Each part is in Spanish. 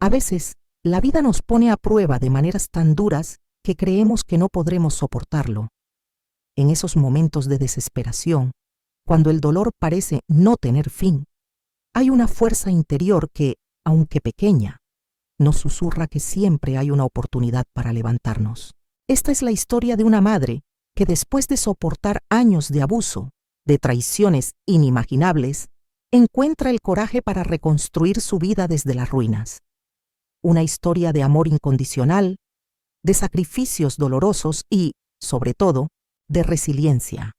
A veces, la vida nos pone a prueba de maneras tan duras que creemos que no podremos soportarlo. En esos momentos de desesperación, cuando el dolor parece no tener fin, hay una fuerza interior que, aunque pequeña, nos susurra que siempre hay una oportunidad para levantarnos. Esta es la historia de una madre que después de soportar años de abuso, de traiciones inimaginables, encuentra el coraje para reconstruir su vida desde las ruinas. Una historia de amor incondicional, de sacrificios dolorosos y, sobre todo, de resiliencia.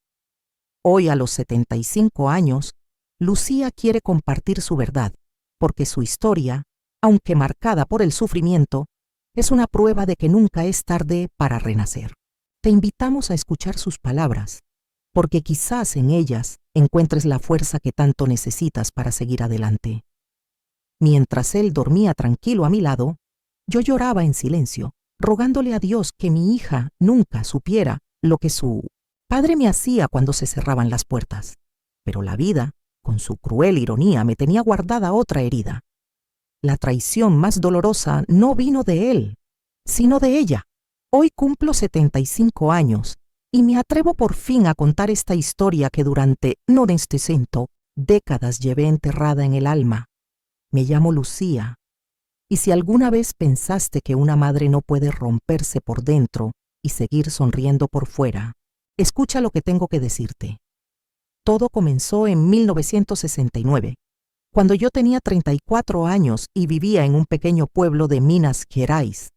Hoy, a los 75 años, Lucía quiere compartir su verdad, porque su historia, aunque marcada por el sufrimiento, es una prueba de que nunca es tarde para renacer. Te invitamos a escuchar sus palabras, porque quizás en ellas encuentres la fuerza que tanto necesitas para seguir adelante. Mientras él dormía tranquilo a mi lado, yo lloraba en silencio, rogándole a Dios que mi hija nunca supiera lo que su padre me hacía cuando se cerraban las puertas. Pero la vida, con su cruel ironía, me tenía guardada otra herida. La traición más dolorosa no vino de él, sino de ella. Hoy cumplo 75 años y me atrevo por fin a contar esta historia que durante 90 décadas llevé enterrada en el alma. Me llamo Lucía, y si alguna vez pensaste que una madre no puede romperse por dentro y seguir sonriendo por fuera, escucha lo que tengo que decirte. Todo comenzó en 1969, cuando yo tenía 34 años y vivía en un pequeño pueblo de Minas Gerais.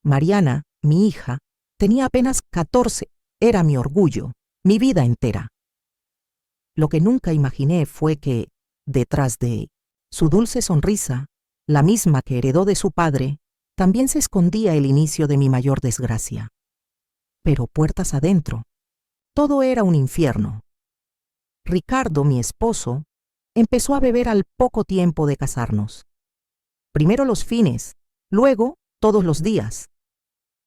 Mariana, mi hija, tenía apenas 14, era mi orgullo, mi vida entera. Lo que nunca imaginé fue que, detrás de su dulce sonrisa, la misma que heredó de su padre, también se escondía el inicio de mi mayor desgracia. Pero puertas adentro, todo era un infierno. Ricardo, mi esposo, empezó a beber al poco tiempo de casarnos. Primero los fines, luego todos los días.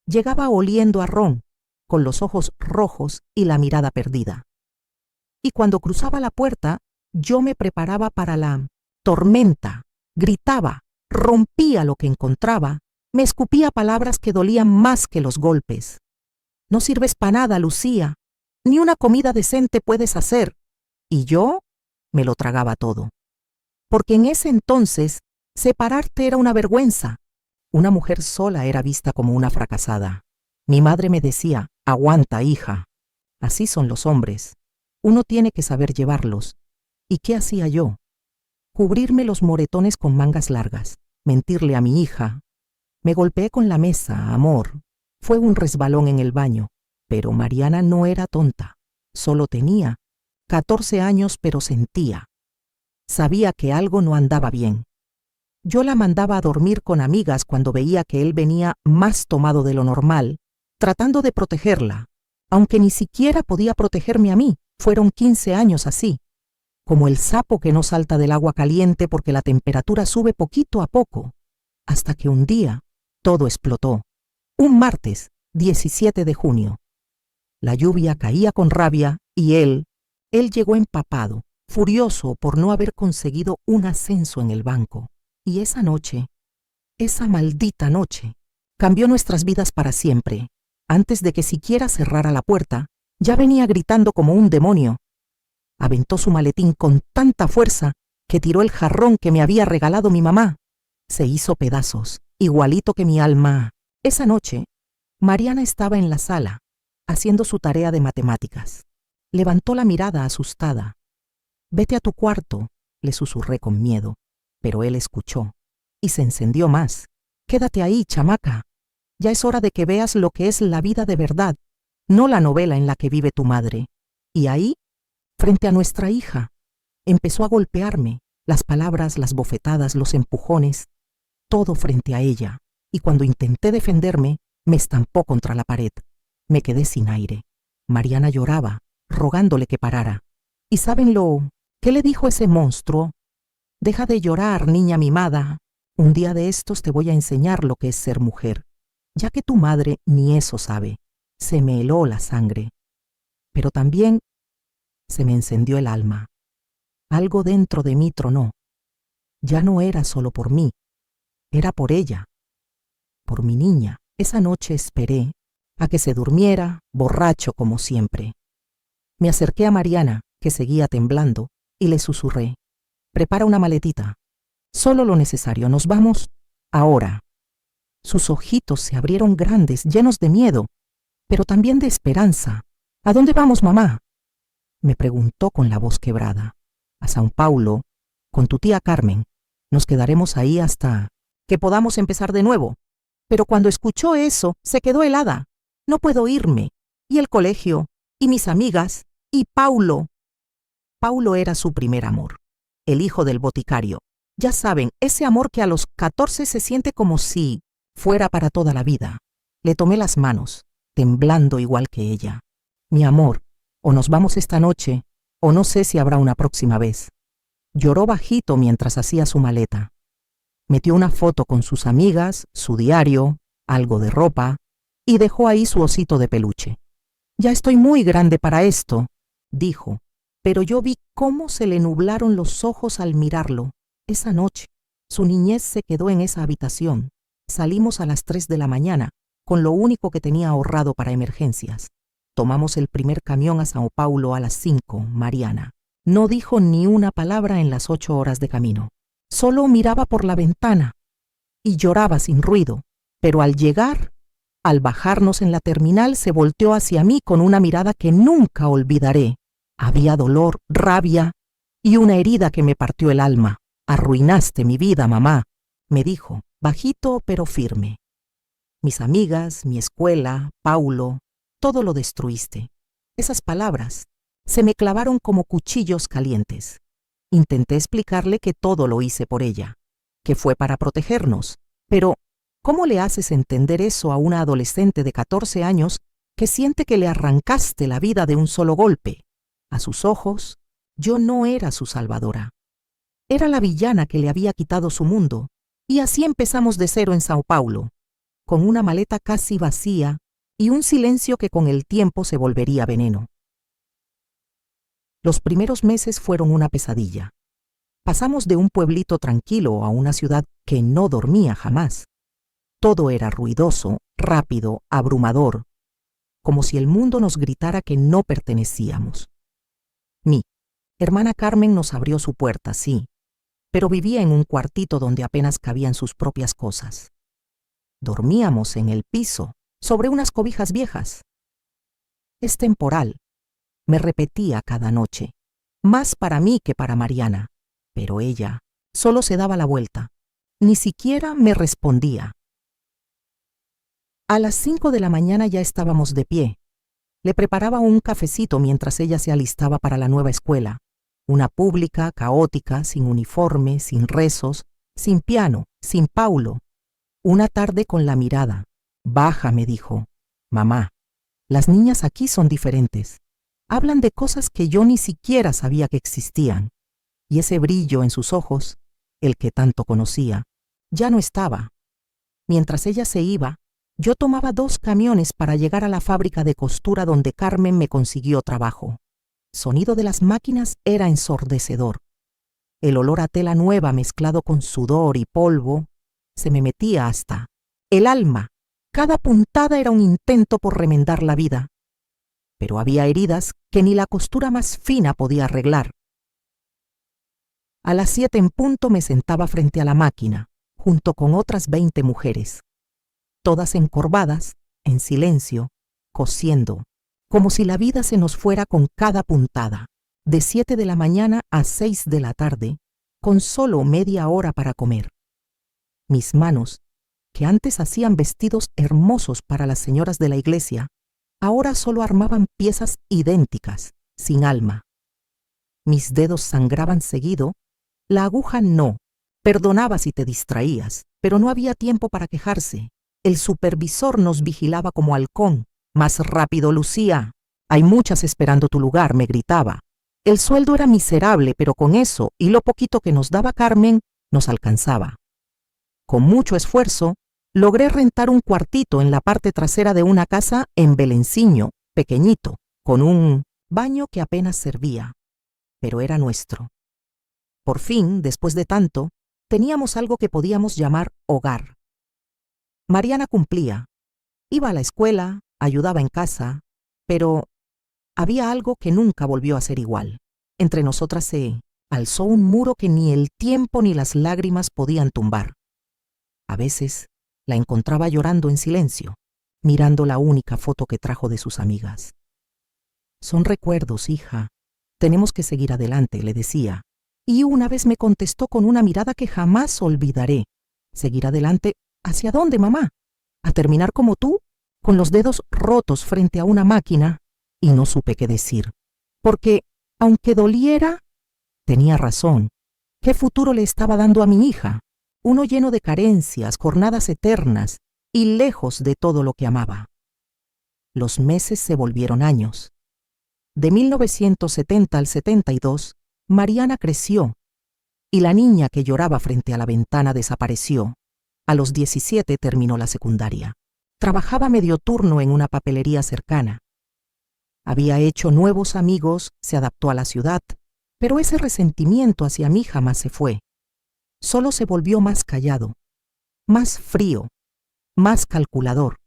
Llegaba oliendo a ron, con los ojos rojos y la mirada perdida. Y cuando cruzaba la puerta, yo me preparaba para la tormenta, gritaba, rompía lo que encontraba, me escupía palabras que dolían más que los golpes. No sirves para nada, Lucía, ni una comida decente puedes hacer. Y yo me lo tragaba todo. Porque en ese entonces, separarte era una vergüenza. Una mujer sola era vista como una fracasada. Mi madre me decía, aguanta, hija. Así son los hombres. Uno tiene que saber llevarlos. ¿Y qué hacía yo? Cubrirme los moretones con mangas largas, mentirle a mi hija. Me golpeé con la mesa, amor. Fue un resbalón en el baño, pero Mariana no era tonta. Solo tenía 14 años, pero sentía. Sabía que algo no andaba bien. Yo la mandaba a dormir con amigas cuando veía que él venía más tomado de lo normal, tratando de protegerla, aunque ni siquiera podía protegerme a mí. Fueron 15 años así, como el sapo que no salta del agua caliente porque la temperatura sube poquito a poco, hasta que un día todo explotó. Un martes, 17 de junio. La lluvia caía con rabia y él llegó empapado, furioso por no haber conseguido un ascenso en el banco. Y esa noche, esa maldita noche, cambió nuestras vidas para siempre. Antes de que siquiera cerrara la puerta, ya venía gritando como un demonio. Aventó su maletín con tanta fuerza que tiró el jarrón que me había regalado mi mamá. Se hizo pedazos, igualito que mi alma. Esa noche, Mariana estaba en la sala, haciendo su tarea de matemáticas. Levantó la mirada asustada. «Vete a tu cuarto», le susurré con miedo, pero él escuchó y se encendió más. «Quédate ahí, chamaca. Ya es hora de que veas lo que es la vida de verdad, no la novela en la que vive tu madre». Y ahí, frente a nuestra hija, empezó a golpearme, las palabras, las bofetadas, los empujones, todo frente a ella. Y cuando intenté defenderme, me estampó contra la pared. Me quedé sin aire. Mariana lloraba, rogándole que parara. ¿Y saben qué le dijo ese monstruo? «Deja de llorar, niña mimada. Un día de estos te voy a enseñar lo que es ser mujer, ya que tu madre ni eso sabe». Se me heló la sangre. Pero también se me encendió el alma. Algo dentro de mí tronó. Ya no era solo por mí, Era por ella, por mi niña. Esa noche esperé a que se durmiera, borracho como siempre. Me acerqué a Mariana, que seguía temblando, y le susurré: «Prepara una maletita. Solo lo necesario. Nos vamos ahora». Sus ojitos se abrieron grandes, llenos de miedo, pero también de esperanza. «¿A dónde vamos, mamá?», me preguntó con la voz quebrada. «A São Paulo, con tu tía Carmen. Nos quedaremos ahí hasta que podamos empezar de nuevo». Pero cuando escuchó eso, se quedó helada. «No puedo irme. Y el colegio, y mis amigas, y Paulo». Paulo era su primer amor, el hijo del boticario. Ya saben, ese amor que a los 14 se siente como si fuera para toda la vida. Le tomé las manos, temblando igual que ella. «Mi amor, o nos vamos esta noche, o no sé si habrá una próxima vez». Lloró bajito mientras hacía su maleta. Metió una foto con sus amigas, su diario, algo de ropa, y dejó ahí su osito de peluche. «Ya estoy muy grande para esto», dijo, pero yo vi cómo se le nublaron los ojos al mirarlo. Esa noche, su niñez se quedó en esa habitación. Salimos a las 3 de la mañana, con lo único que tenía ahorrado para emergencias. Tomamos el primer camión a São Paulo a las 5, Mariana. No dijo ni una palabra en las 8 horas de camino. Solo miraba por la ventana y lloraba sin ruido, pero al llegar, al bajarnos en la terminal, se volteó hacia mí con una mirada que nunca olvidaré. Había dolor, rabia y una herida que me partió el alma. «Arruinaste mi vida, mamá», me dijo, bajito pero firme. «Mis amigas, mi escuela, Paulo, todo lo destruiste». Esas palabras se me clavaron como cuchillos calientes. Intenté explicarle que todo lo hice por ella, que fue para protegernos, pero ¿cómo le haces entender eso a una adolescente de 14 años que siente que le arrancaste la vida de un solo golpe? A sus ojos, yo no era su salvadora. Era la villana que le había quitado su mundo, y así empezamos de cero en São Paulo, con una maleta casi vacía y un silencio que con el tiempo se volvería veneno. Los primeros meses fueron una pesadilla. Pasamos de un pueblito tranquilo a una ciudad que no dormía jamás. Todo era ruidoso, rápido, abrumador, como si el mundo nos gritara que no pertenecíamos. Mi hermana Carmen nos abrió su puerta, sí, pero vivía en un cuartito donde apenas cabían sus propias cosas. Dormíamos en el piso, sobre unas cobijas viejas. «Es temporal», me repetía cada noche, más para mí que para Mariana, pero ella solo se daba la vuelta, ni siquiera me respondía. A las 5 de la mañana ya estábamos de pie. Le preparaba un cafecito mientras ella se alistaba para la nueva escuela, una pública, caótica, sin uniforme, sin rezos, sin piano, sin Paulo. Una tarde con la mirada baja me dijo: «Mamá, las niñas aquí son diferentes. Hablan de cosas que yo ni siquiera sabía que existían». Y ese brillo en sus ojos, el que tanto conocía, ya no estaba. Mientras ella se iba, yo tomaba 2 camiones para llegar a la fábrica de costura donde Carmen me consiguió trabajo. El sonido de las máquinas era ensordecedor. El olor a tela nueva mezclado con sudor y polvo se me metía hasta el alma. Cada puntada era un intento por remendar la vida. Pero había heridas que ni la costura más fina podía arreglar. A las 7 en punto me sentaba frente a la máquina, junto con otras 20 mujeres, todas encorvadas, en silencio, cosiendo, como si la vida se nos fuera con cada puntada, de 7 de la mañana a 6 de la tarde, con solo media hora para comer. Mis manos, que antes hacían vestidos hermosos para las señoras de la iglesia, ahora solo armaban piezas idénticas, sin alma. Mis dedos sangraban seguido. La aguja no. Perdonaba si te distraías, pero no había tiempo para quejarse. El supervisor nos vigilaba como halcón. «Más rápido, Lucía. Hay muchas esperando tu lugar», me gritaba. El sueldo era miserable, pero con eso y lo poquito que nos daba Carmen, nos alcanzaba. Con mucho esfuerzo, logré rentar un cuartito en la parte trasera de una casa en Belenciño, pequeñito, con un baño que apenas servía, pero era nuestro. Por fin, después de tanto, teníamos algo que podíamos llamar hogar. Mariana cumplía. Iba a la escuela, ayudaba en casa, pero había algo que nunca volvió a ser igual. Entre nosotras se alzó un muro que ni el tiempo ni las lágrimas podían tumbar. A veces la encontraba llorando en silencio, mirando la única foto que trajo de sus amigas. Son recuerdos, hija. Tenemos que seguir adelante, le decía. Y una vez me contestó con una mirada que jamás olvidaré. ¿Seguir adelante? ¿Hacia dónde, mamá? ¿A terminar como tú? Con los dedos rotos frente a una máquina. Y no supe qué decir. Porque, aunque doliera, tenía razón. ¿Qué futuro le estaba dando a mi hija? Uno lleno de carencias, jornadas eternas y lejos de todo lo que amaba. Los meses se volvieron años. De 1970 al 72, Mariana creció y la niña que lloraba frente a la ventana desapareció. A los 17 terminó la secundaria. Trabajaba medio turno en una papelería cercana. Había hecho nuevos amigos, se adaptó a la ciudad, pero ese resentimiento hacia mí jamás se fue. Solo se volvió más callado, más frío, más calculador.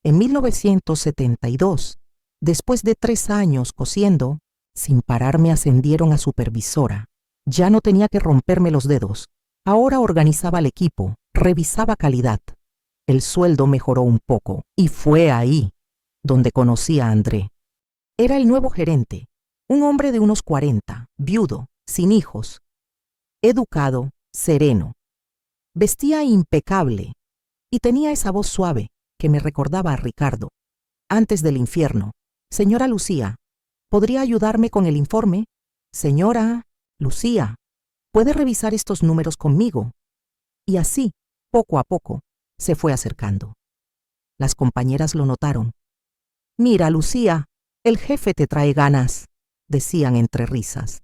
En 1972, después de 3 años cosiendo, sin parar me ascendieron a supervisora. Ya no tenía que romperme los dedos. Ahora organizaba el equipo, revisaba calidad. El sueldo mejoró un poco y fue ahí donde conocí a André. Era el nuevo gerente, un hombre de unos 40, viudo, sin hijos, educado, sereno. Vestía impecable y tenía esa voz suave que me recordaba a Ricardo. Antes del infierno. Señora Lucía, ¿podría ayudarme con el informe? Señora Lucía, ¿puede revisar estos números conmigo? Y así, poco a poco, se fue acercando. Las compañeras lo notaron. Mira, Lucía, el jefe te trae ganas, decían entre risas.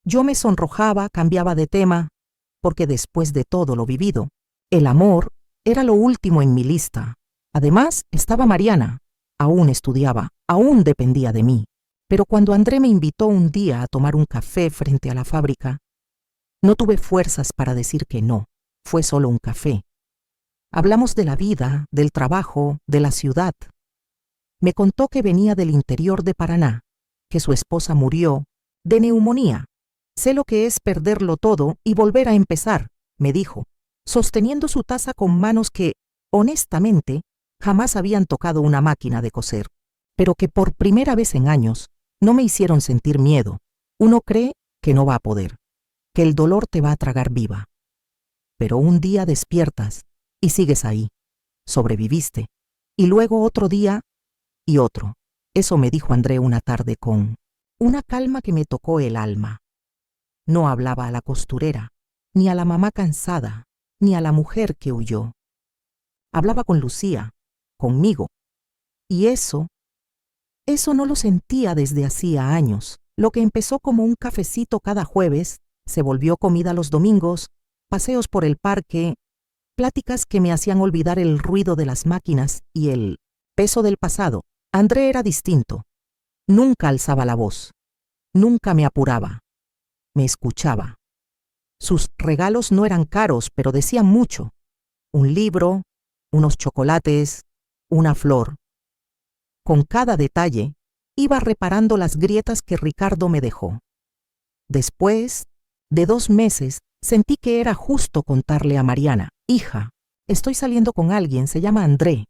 Yo me sonrojaba, cambiaba de tema, porque después de todo lo vivido, el amor era lo último en mi lista. Además, estaba Mariana. Aún estudiaba, aún dependía de mí. Pero cuando André me invitó un día a tomar un café frente a la fábrica, no tuve fuerzas para decir que no. Fue solo un café. Hablamos de la vida, del trabajo, de la ciudad. Me contó que venía del interior de Paraná, que su esposa murió de neumonía. Sé lo que es perderlo todo y volver a empezar, me dijo, sosteniendo su taza con manos que, honestamente, jamás habían tocado una máquina de coser, pero que por primera vez en años no me hicieron sentir miedo. Uno cree que no va a poder, que el dolor te va a tragar viva. Pero un día despiertas y sigues ahí. Sobreviviste. Y luego otro día y otro. Eso me dijo André una tarde con una calma que me tocó el alma. No hablaba a la costurera, ni a la mamá cansada, ni a la mujer que huyó. Hablaba con Lucía, conmigo. Y eso no lo sentía desde hacía años. Lo que empezó como un cafecito cada jueves, se volvió comida los domingos, paseos por el parque, pláticas que me hacían olvidar el ruido de las máquinas y el peso del pasado. André era distinto. Nunca alzaba la voz. Nunca me apuraba. Me escuchaba. Sus regalos no eran caros, pero decían mucho. Un libro, unos chocolates, una flor. Con cada detalle, iba reparando las grietas que Ricardo me dejó. Después de 2 meses, sentí que era justo contarle a Mariana, hija, estoy saliendo con alguien, se llama André.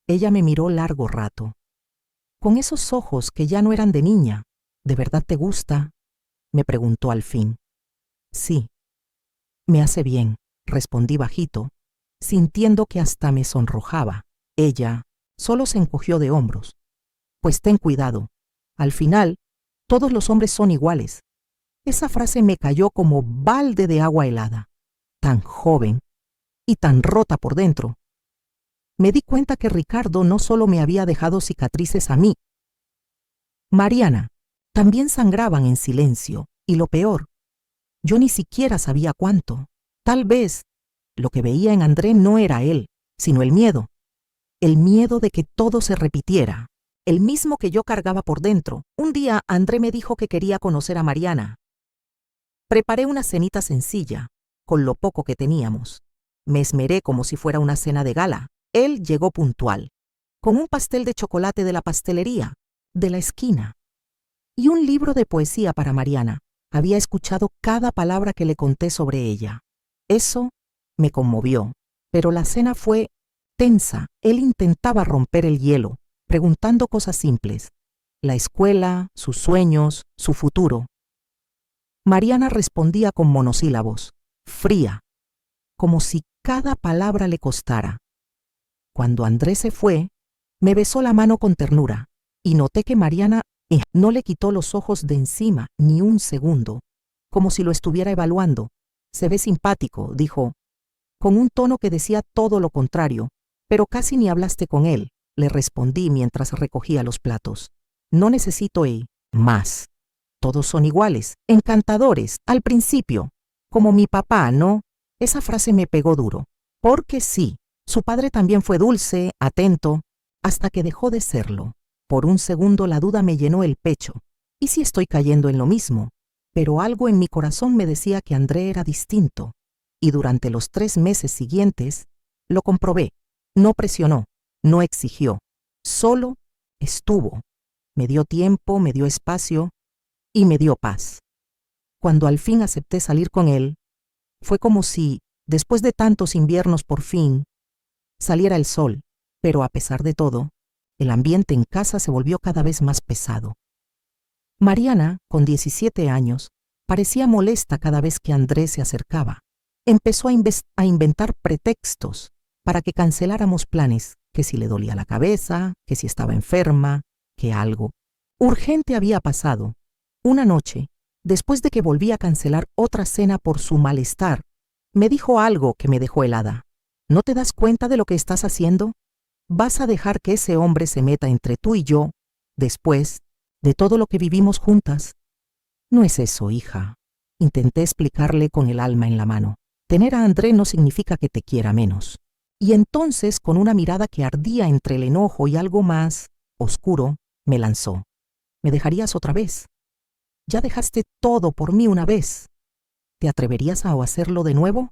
Ella me miró largo rato. Con esos ojos que ya no eran de niña, ¿de verdad te gusta?, me preguntó al fin. Sí. Me hace bien, respondí bajito, sintiendo que hasta me sonrojaba. Ella solo se encogió de hombros. Pues ten cuidado. Al final, todos los hombres son iguales. Esa frase me cayó como balde de agua helada. Tan joven y tan rota por dentro. Me di cuenta que Ricardo no solo me había dejado cicatrices a mí. Mariana también sangraban en silencio, y lo peor, yo ni siquiera sabía cuánto. Tal vez lo que veía en André no era él, sino el miedo de que todo se repitiera, el mismo que yo cargaba por dentro. Un día André me dijo que quería conocer a Mariana. Preparé una cenita sencilla, con lo poco que teníamos. Me esmeré como si fuera una cena de gala. Él llegó puntual, con un pastel de chocolate de la pastelería, de la esquina, y un libro de poesía para Mariana. Había escuchado cada palabra que le conté sobre ella. Eso me conmovió, pero la cena fue tensa. Él intentaba romper el hielo, preguntando cosas simples: la escuela, sus sueños, su futuro. Mariana respondía con monosílabos, fría, como si cada palabra le costara. Cuando André se fue, me besó la mano con ternura, y noté que Mariana no le quitó los ojos de encima ni un segundo, como si lo estuviera evaluando. Se ve simpático, dijo, con un tono que decía todo lo contrario. Pero casi ni hablaste con él, le respondí mientras recogía los platos. No necesito más. Todos son iguales, encantadores, al principio, como mi papá, ¿no? Esa frase me pegó duro, porque sí, su padre también fue dulce, atento, hasta que dejó de serlo. Por un segundo la duda me llenó el pecho. ¿Y si estoy cayendo en lo mismo? Pero algo en mi corazón me decía que André era distinto, y durante los 3 meses siguientes lo comprobé. No presionó, no exigió, solo estuvo. Me dio tiempo, me dio espacio y me dio paz. Cuando al fin acepté salir con él, fue como si, después de tantos inviernos por fin, saliera el sol, pero a pesar de todo, el ambiente en casa se volvió cada vez más pesado. Mariana, con 17 años, parecía molesta cada vez que Andrés se acercaba. Empezó a inventar pretextos para que canceláramos planes, que si le dolía la cabeza, que si estaba enferma, que algo urgente había pasado. Una noche, después de que volví a cancelar otra cena por su malestar, me dijo algo que me dejó helada. ¿No te das cuenta de lo que estás haciendo? ¿Vas a dejar que ese hombre se meta entre tú y yo, después de todo lo que vivimos juntas? No es eso, hija. Intenté explicarle con el alma en la mano. Tener a André no significa que te quiera menos. Y entonces, con una mirada que ardía entre el enojo y algo más oscuro, me lanzó. ¿Me dejarías otra vez? Ya dejaste todo por mí una vez. ¿Te atreverías a hacerlo de nuevo?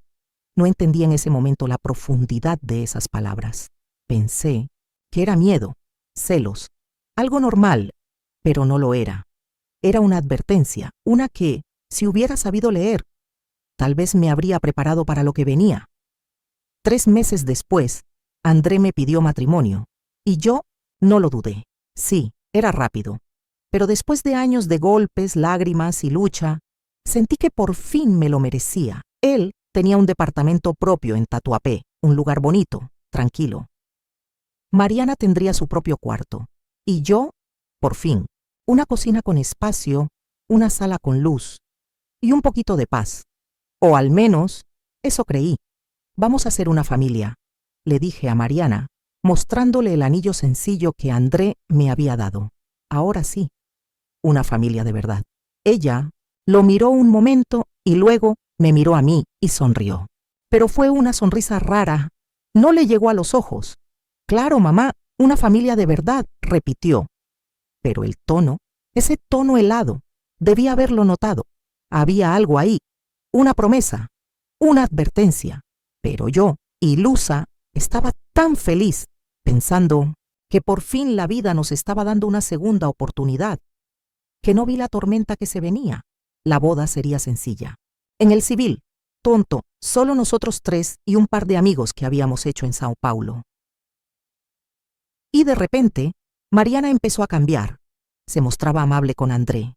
No entendí en ese momento la profundidad de esas palabras. Pensé que era miedo, celos, algo normal, pero no lo era. Era una advertencia, una que, si hubiera sabido leer, tal vez me habría preparado para lo que venía. 3 meses después, André me pidió matrimonio, y yo no lo dudé. Sí, era rápido, pero después de años de golpes, lágrimas y lucha, sentí que por fin me lo merecía. Él tenía un departamento propio en Tatuapé, un lugar bonito, tranquilo. Mariana tendría su propio cuarto, y yo, por fin, una cocina con espacio, una sala con luz, y un poquito de paz. O al menos, eso creí. Vamos a ser una familia, le dije a Mariana, mostrándole el anillo sencillo que André me había dado. Ahora sí, una familia de verdad. Ella lo miró un momento y luego me miró a mí y sonrió. Pero fue una sonrisa rara. No le llegó a los ojos. Claro, mamá, una familia de verdad, repitió. Pero el tono, ese tono helado, debía haberlo notado. Había algo ahí, una promesa, una advertencia. Pero yo, ilusa, estaba tan feliz, pensando que por fin la vida nos estaba dando una segunda oportunidad, que no vi la tormenta que se venía. La boda sería sencilla. En el civil, tonto, solo nosotros 3 y un par de amigos que habíamos hecho en Sao Paulo. Y de repente, Mariana empezó a cambiar. Se mostraba amable con André.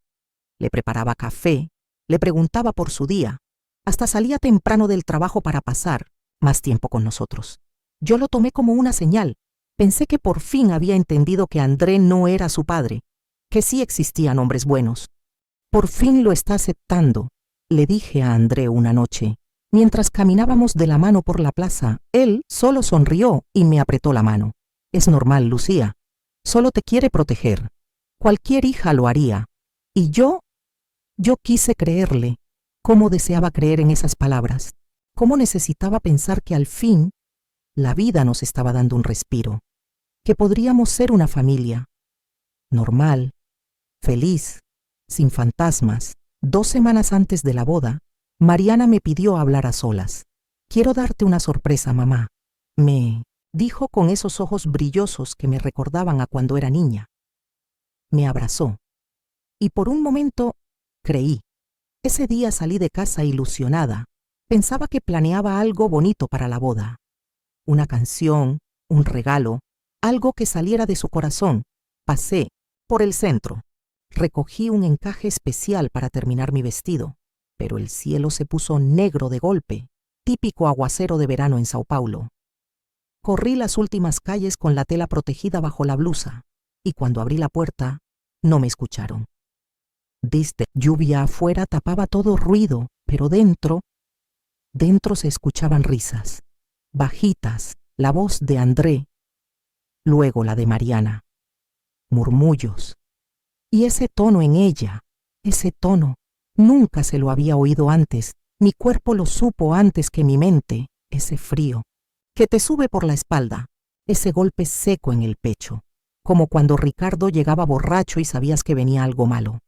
Le preparaba café, le preguntaba por su día. Hasta salía temprano del trabajo para pasar más tiempo con nosotros. Yo lo tomé como una señal. Pensé que por fin había entendido que André no era su padre, que sí existían hombres buenos. Por fin lo está aceptando, le dije a André una noche. Mientras caminábamos de la mano por la plaza, él solo sonrió y me apretó la mano. Es normal, Lucía. Solo te quiere proteger. Cualquier hija lo haría. Y yo quise creerle. Cómo deseaba creer en esas palabras. Cómo necesitaba pensar que al fin la vida nos estaba dando un respiro. Que podríamos ser una familia. Normal, feliz, sin fantasmas, 2 semanas antes de la boda, Mariana me pidió hablar a solas. «Quiero darte una sorpresa, mamá», me dijo con esos ojos brillosos que me recordaban a cuando era niña. Me abrazó, y por un momento creí. Ese día salí de casa ilusionada. Pensaba que planeaba algo bonito para la boda. Una canción, un regalo, algo que saliera de su corazón. Pasé por el centro. Recogí un encaje especial para terminar mi vestido, pero el cielo se puso negro de golpe, típico aguacero de verano en Sao Paulo. Corrí las últimas calles con la tela protegida bajo la blusa, y cuando abrí la puerta, no me escucharon. Desde lluvia afuera tapaba todo ruido, pero dentro se escuchaban risas, bajitas, la voz de André, luego la de Mariana, murmullos. Y ese tono en ella, ese tono, nunca se lo había oído antes, mi cuerpo lo supo antes que mi mente, ese frío, que te sube por la espalda, ese golpe seco en el pecho, como cuando Ricardo llegaba borracho y sabías que venía algo malo.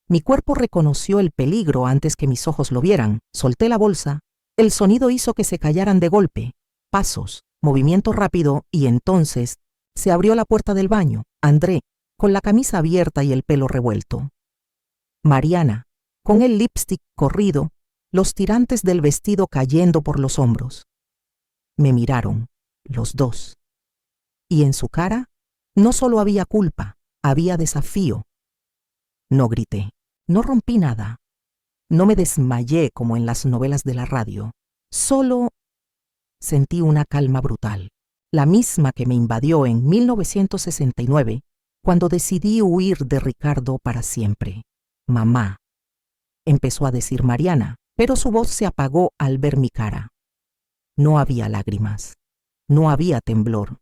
Mi cuerpo reconoció el peligro antes que mis ojos lo vieran. Solté la bolsa. El sonido hizo que se callaran de golpe. Pasos, movimiento rápido, y entonces se abrió la puerta del baño. André, con la camisa abierta y el pelo revuelto. Mariana, con el lipstick corrido, los tirantes del vestido cayendo por los hombros. Me miraron, los dos. Y en su cara no solo había culpa, había desafío. No grité, no rompí nada, no me desmayé como en las novelas de la radio, solo sentí una calma brutal, la misma que me invadió en 1969, cuando decidí huir de Ricardo para siempre. «Mamá», empezó a decir Mariana, pero su voz se apagó al ver mi cara. No había lágrimas, no había temblor,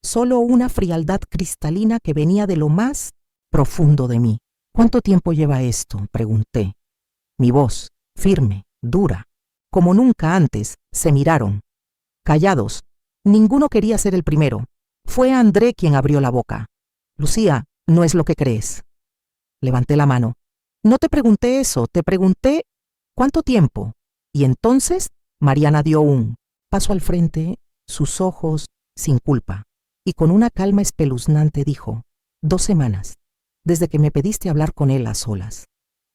solo una frialdad cristalina que venía de lo más profundo de mí. «¿Cuánto tiempo lleva esto?», pregunté. Mi voz, firme, dura, como nunca antes, se miraron. Callados, ninguno quería ser el primero. Fue André quien abrió la boca. «Lucía, no es lo que crees». Levanté la mano. «No te pregunté eso, te pregunté ¿cuánto tiempo?». Y entonces Mariana dio un paso al frente, sus ojos sin culpa, y con una calma espeluznante dijo: «2 semanas. Desde que me pediste hablar con él a solas».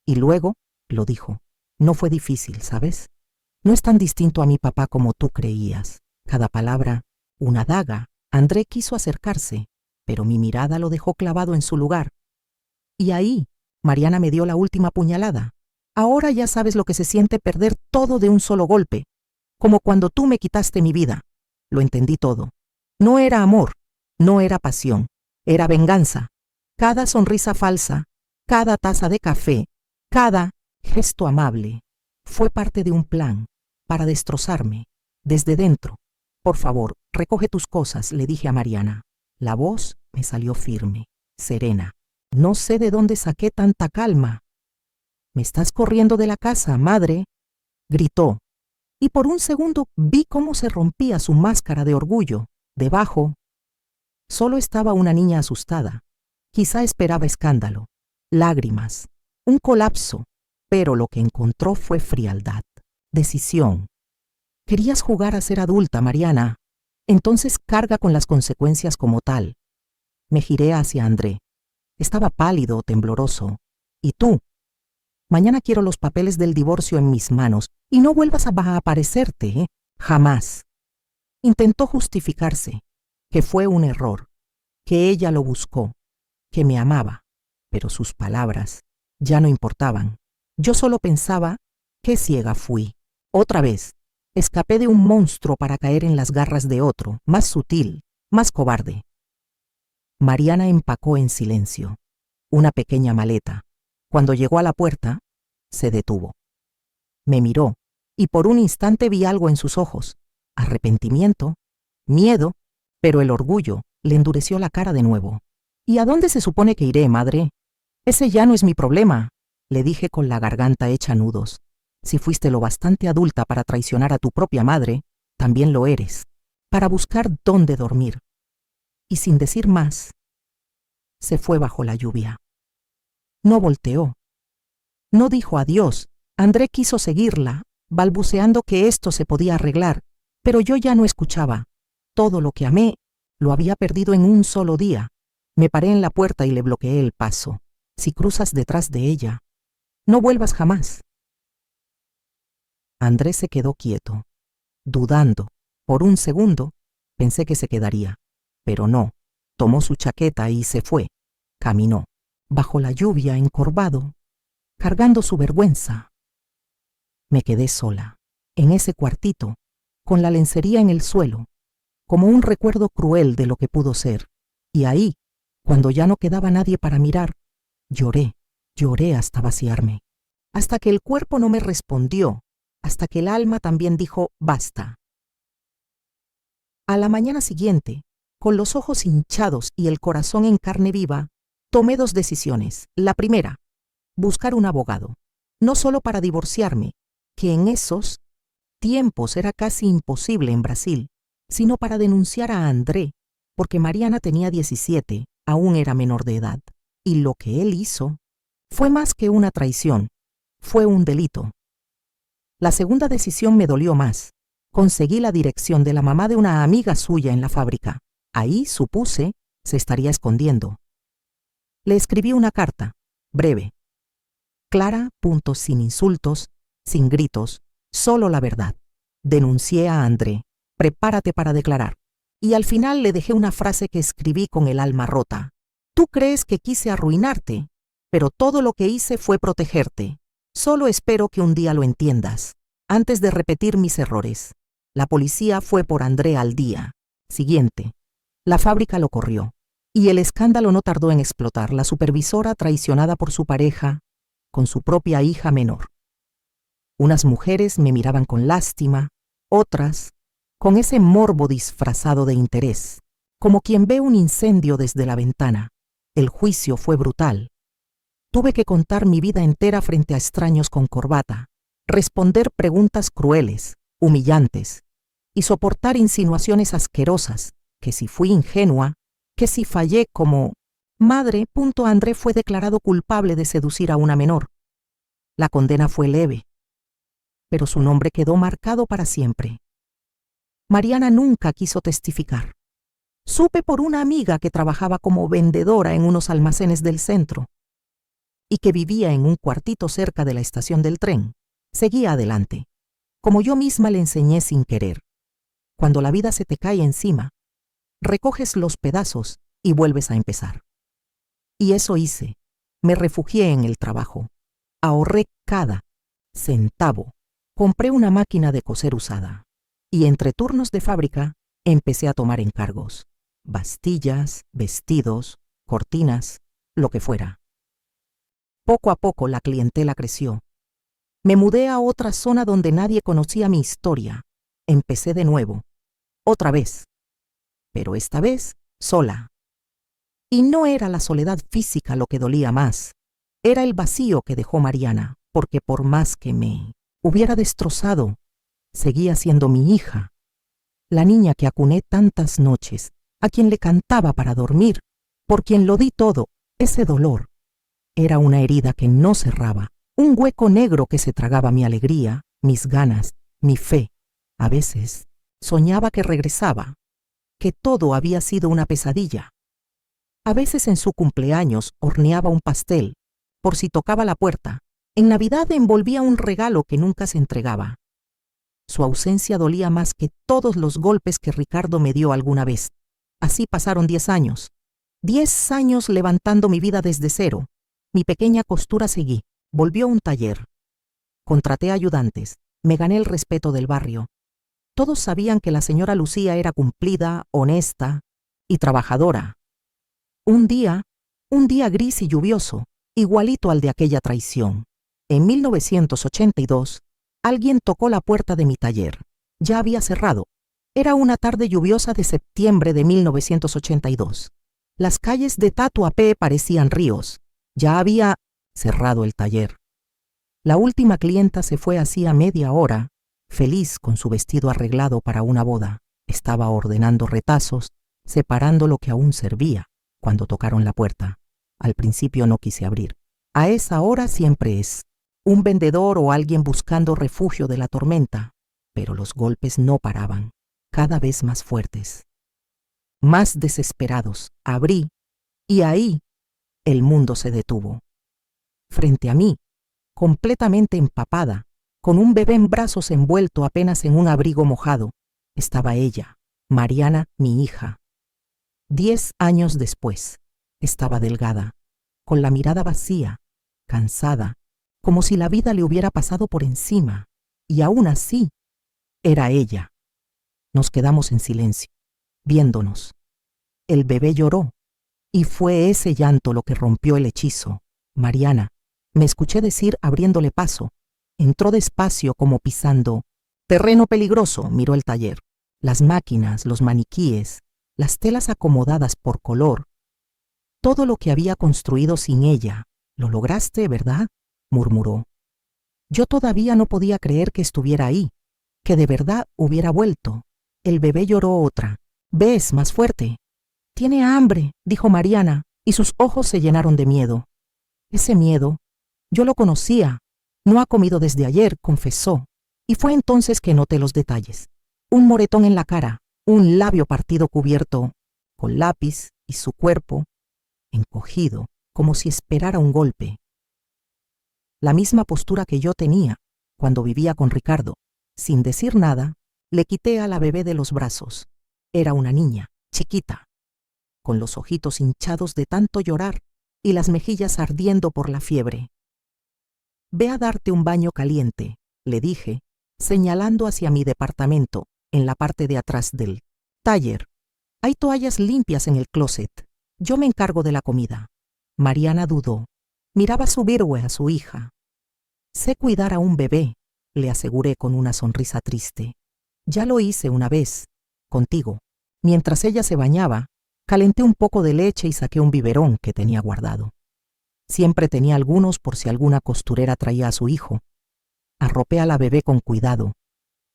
Y luego lo dijo. «No fue difícil, ¿sabes? No es tan distinto a mi papá como tú creías». Cada palabra, una daga. André quiso acercarse, pero mi mirada lo dejó clavado en su lugar. Y ahí, Mariana me dio la última puñalada. «Ahora ya sabes lo que se siente perder todo de un solo golpe, como cuando tú me quitaste mi vida». Lo entendí todo. No era amor, no era pasión, era venganza. Cada sonrisa falsa, cada taza de café, cada gesto amable, fue parte de un plan para destrozarme desde dentro. «Por favor, recoge tus cosas», le dije a Mariana. La voz me salió firme, serena. No sé de dónde saqué tanta calma. «¿Me estás corriendo de la casa, madre?», gritó. Y por un segundo vi cómo se rompía su máscara de orgullo. Debajo solo estaba una niña asustada. Quizá esperaba escándalo, lágrimas, un colapso, pero lo que encontró fue frialdad, decisión. «Querías jugar a ser adulta, Mariana. Entonces carga con las consecuencias como tal». Me giré hacia André. Estaba pálido, tembloroso. «¿Y tú? Mañana quiero los papeles del divorcio en mis manos y no vuelvas a aparecerte, ¿eh? Jamás». Intentó justificarse, que fue un error, que ella lo buscó, que me amaba, pero sus palabras ya no importaban. Yo solo pensaba: qué ciega fui. Otra vez, escapé de un monstruo para caer en las garras de otro, más sutil, más cobarde. Mariana empacó en silencio una pequeña maleta. Cuando llegó a la puerta, se detuvo. Me miró, y por un instante vi algo en sus ojos: arrepentimiento, miedo, pero el orgullo le endureció la cara de nuevo. «¿Y a dónde se supone que iré, madre? Ese ya no es mi problema», le dije con la garganta hecha nudos. «Si fuiste lo bastante adulta para traicionar a tu propia madre, también lo eres para buscar dónde dormir». Y sin decir más, se fue bajo la lluvia. No volteó. No dijo adiós. André quiso seguirla, balbuceando que esto se podía arreglar, pero yo ya no escuchaba. Todo lo que amé lo había perdido en un solo día. Me paré en la puerta y le bloqueé el paso. Si cruzas detrás de ella, no vuelvas jamás. André se quedó quieto, dudando. Por un segundo pensé que se quedaría, pero no. Tomó su chaqueta y se fue. Caminó, bajo la lluvia, encorvado, cargando su vergüenza. Me quedé sola, en ese cuartito, con la lencería en el suelo, como un recuerdo cruel de lo que pudo ser. Y ahí, cuando ya no quedaba nadie para mirar, lloré hasta vaciarme, hasta que el cuerpo no me respondió, hasta que el alma también dijo basta. A la mañana siguiente, con los ojos hinchados y el corazón en carne viva, tomé 2 decisiones. La primera, buscar un abogado, no solo para divorciarme, que en esos tiempos era casi imposible en Brasil, sino para denunciar a André, porque Mariana tenía 17, aún era menor de edad, y lo que él hizo fue más que una traición, fue un delito. La segunda decisión me dolió más. Conseguí la dirección de la mamá de una amiga suya en la fábrica. Ahí, supuse, se estaría escondiendo. Le escribí una carta, breve, clara, sin insultos, sin gritos, solo la verdad. Denuncié a André, prepárate para declarar. Y al final le dejé una frase que escribí con el alma rota. Tú crees que quise arruinarte, pero todo lo que hice fue protegerte. Solo espero que un día lo entiendas, antes de repetir mis errores. La policía fue por André al día siguiente. La fábrica lo corrió, y el escándalo no tardó en explotar. La supervisora traicionada por su pareja, con su propia hija menor. Unas mujeres me miraban con lástima, otras con ese morbo disfrazado de interés, como quien ve un incendio desde la ventana. El juicio fue brutal. Tuve que contar mi vida entera frente a extraños con corbata, responder preguntas crueles, humillantes, y soportar insinuaciones asquerosas, que si fui ingenua, que si fallé como madre. André fue declarado culpable de seducir a una menor. La condena fue leve, pero su nombre quedó marcado para siempre. Mariana nunca quiso testificar. Supe por una amiga que trabajaba como vendedora en unos almacenes del centro y que vivía en un cuartito cerca de la estación del tren. Seguía adelante, como yo misma le enseñé sin querer. Cuando la vida se te cae encima, recoges los pedazos y vuelves a empezar. Y eso hice. Me refugié en el trabajo. Ahorré cada centavo. Compré una máquina de coser usada. Y entre turnos de fábrica, empecé a tomar encargos. Bastillas, vestidos, cortinas, lo que fuera. Poco a poco la clientela creció. Me mudé a otra zona donde nadie conocía mi historia. Empecé de nuevo. Otra vez. Pero esta vez, sola. Y no era la soledad física lo que dolía más. Era el vacío que dejó Mariana, porque por más que me hubiera destrozado, seguía siendo mi hija. La niña que acuné tantas noches, a quien le cantaba para dormir, por quien lo di todo. Ese dolor era una herida que no cerraba, un hueco negro que se tragaba mi alegría, mis ganas, mi fe. A veces soñaba que regresaba, que todo había sido una pesadilla. A veces en su cumpleaños horneaba un pastel, por si tocaba la puerta. En Navidad envolvía un regalo que nunca se entregaba. Su ausencia dolía más que todos los golpes que Ricardo me dio alguna vez. Así pasaron 10 años. 10 años levantando mi vida desde cero. Mi pequeña costura seguí. Volvió un taller. Contraté ayudantes. Me gané el respeto del barrio. Todos sabían que la señora Lucía era cumplida, honesta y trabajadora. Un día gris y lluvioso, igualito al de aquella traición. En 1982, alguien tocó la puerta de mi taller. Ya había cerrado. Era una tarde lluviosa de septiembre de 1982. Las calles de Tatuapé parecían ríos. Ya había cerrado el taller. La última clienta se fue hacía media hora, feliz con su vestido arreglado para una boda. Estaba ordenando retazos, separando lo que aún servía, cuando tocaron la puerta. Al principio no quise abrir. A esa hora siempre es un vendedor o alguien buscando refugio de la tormenta, pero los golpes no paraban, cada vez más fuertes. Más desesperados, abrí, y ahí el mundo se detuvo. Frente a mí, completamente empapada, con un bebé en brazos envuelto apenas en un abrigo mojado, estaba ella, Mariana, mi hija. 10 años después, estaba delgada, con la mirada vacía, cansada, como si la vida le hubiera pasado por encima, y aún así, era ella. Nos quedamos en silencio, viéndonos. El bebé lloró, y fue ese llanto lo que rompió el hechizo. Mariana, me escuché decir abriéndole paso, entró despacio como pisando. Terreno peligroso, miró el taller. Las máquinas, los maniquíes, las telas acomodadas por color. Todo lo que había construido sin ella. ¿Lo lograste, verdad?, murmuró. Yo todavía no podía creer que estuviera ahí, que de verdad hubiera vuelto. El bebé lloró otra. ¿Ves, más fuerte? Tiene hambre, dijo Mariana, y sus ojos se llenaron de miedo. Ese miedo, yo lo conocía. No ha comido desde ayer, confesó. Y fue entonces que noté los detalles. Un moretón en la cara, un labio partido cubierto con lápiz y su cuerpo encogido, como si esperara un golpe. La misma postura que yo tenía cuando vivía con Ricardo. Sin decir nada, le quité a la bebé de los brazos. Era una niña, chiquita, con los ojitos hinchados de tanto llorar y las mejillas ardiendo por la fiebre. Ve a darte un baño caliente, le dije, señalando hacia mi departamento, en la parte de atrás del taller. Hay toallas limpias en el closet. Yo me encargo de la comida. Mariana dudó. Miraba su virgue a su hija. Sé cuidar a un bebé, le aseguré con una sonrisa triste. Ya lo hice una vez, contigo. Mientras ella se bañaba, calenté un poco de leche y saqué un biberón que tenía guardado. Siempre tenía algunos por si alguna costurera traía a su hijo. Arropé a la bebé con cuidado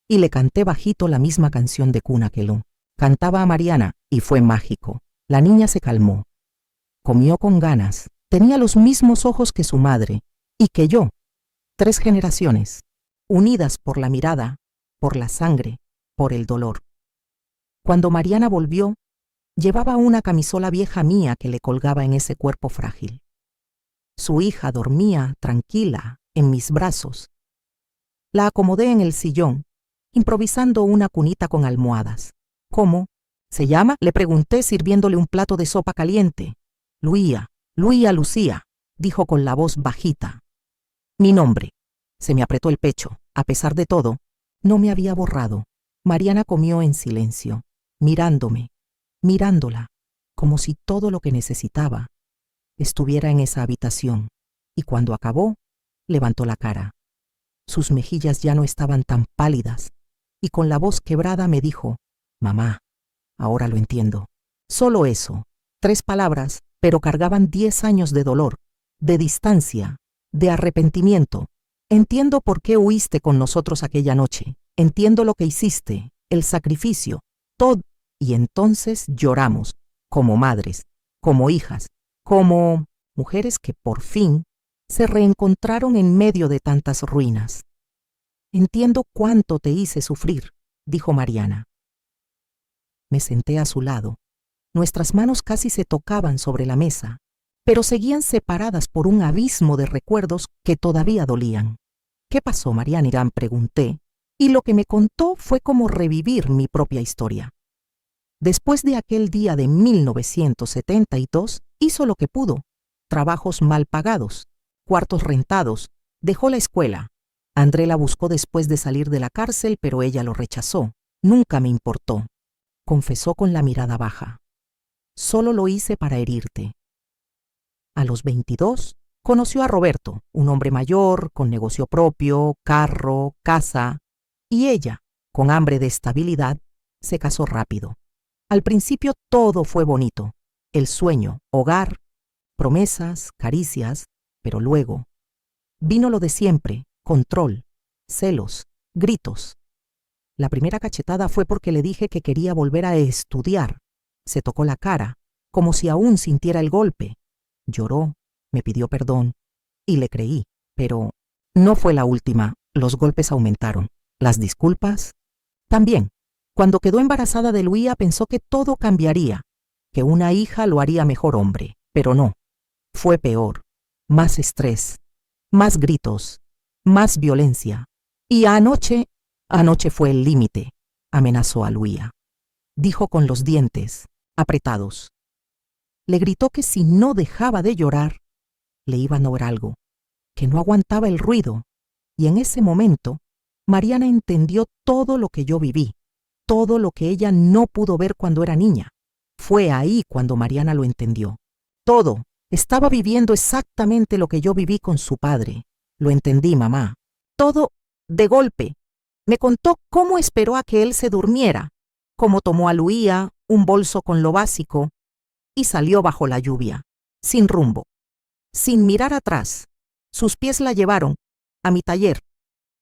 y le canté bajito la misma canción de cuna que lo cantaba a Mariana, y fue mágico. La niña se calmó. Comió con ganas. Tenía los mismos ojos que su madre y que yo. 3 generaciones, unidas por la mirada, por la sangre, por el dolor. Cuando Mariana volvió, llevaba una camisola vieja mía que le colgaba en ese cuerpo frágil. Su hija dormía tranquila en mis brazos. La acomodé en el sillón, improvisando una cunita con almohadas. ¿Cómo se llama?, le pregunté sirviéndole un plato de sopa caliente. Lucía, dijo con la voz bajita. Mi nombre. Se me apretó el pecho. A pesar de todo, no me había borrado. Mariana comió en silencio, mirándome, mirándola, como si todo lo que necesitaba estuviera en esa habitación. Y cuando acabó, levantó la cara. Sus mejillas ya no estaban tan pálidas, y con la voz quebrada me dijo, mamá, ahora lo entiendo. Solo eso, 3 palabras, pero cargaban 10 años de dolor, de distancia, de arrepentimiento. Entiendo por qué huiste con nosotros aquella noche. Entiendo lo que hiciste, el sacrificio, todo. Y entonces lloramos, como madres, como hijas, como mujeres que por fin se reencontraron en medio de tantas ruinas. Entiendo cuánto te hice sufrir, dijo Mariana. Me senté a su lado. Nuestras manos casi se tocaban sobre la mesa, pero seguían separadas por un abismo de recuerdos que todavía dolían. ¿Qué pasó, Mariana Irán?, pregunté, y lo que me contó fue como revivir mi propia historia. Después de aquel día de 1972, hizo lo que pudo. Trabajos mal pagados, cuartos rentados, dejó la escuela. André la buscó después de salir de la cárcel, pero ella lo rechazó. Nunca me importó, confesó con la mirada baja. Solo lo hice para herirte. A los 22, conoció a Roberto, un hombre mayor, con negocio propio, carro, casa, y ella, con hambre de estabilidad, se casó rápido. Al principio todo fue bonito, el sueño, hogar, promesas, caricias, pero luego vino lo de siempre, control, celos, gritos. La primera cachetada fue porque le dije que quería volver a estudiar. Se tocó la cara, como si aún sintiera el golpe. Lloró, me pidió perdón, y le creí, pero No fue la última, los golpes aumentaron. Las disculpas también. Cuando quedó embarazada de Luía pensó que todo cambiaría, que una hija lo haría mejor hombre, pero no. Fue peor. Más estrés, más gritos, más violencia. Y anoche fue el límite, amenazó a Luía. Dijo con los dientes apretados. Le gritó que si no dejaba de llorar, le iban a oír algo, que no aguantaba el ruido. Y en ese momento, Mariana entendió todo lo que yo viví, todo lo que ella no pudo ver cuando era niña. Fue ahí cuando Mariana lo entendió. Todo. Estaba viviendo exactamente lo que yo viví con su padre. Lo entendí, mamá. Todo de golpe. Me contó cómo esperó a que él se durmiera, cómo tomó a Luía, un bolso con lo básico, y salió bajo la lluvia, sin rumbo, sin mirar atrás. Sus pies la llevaron a mi taller.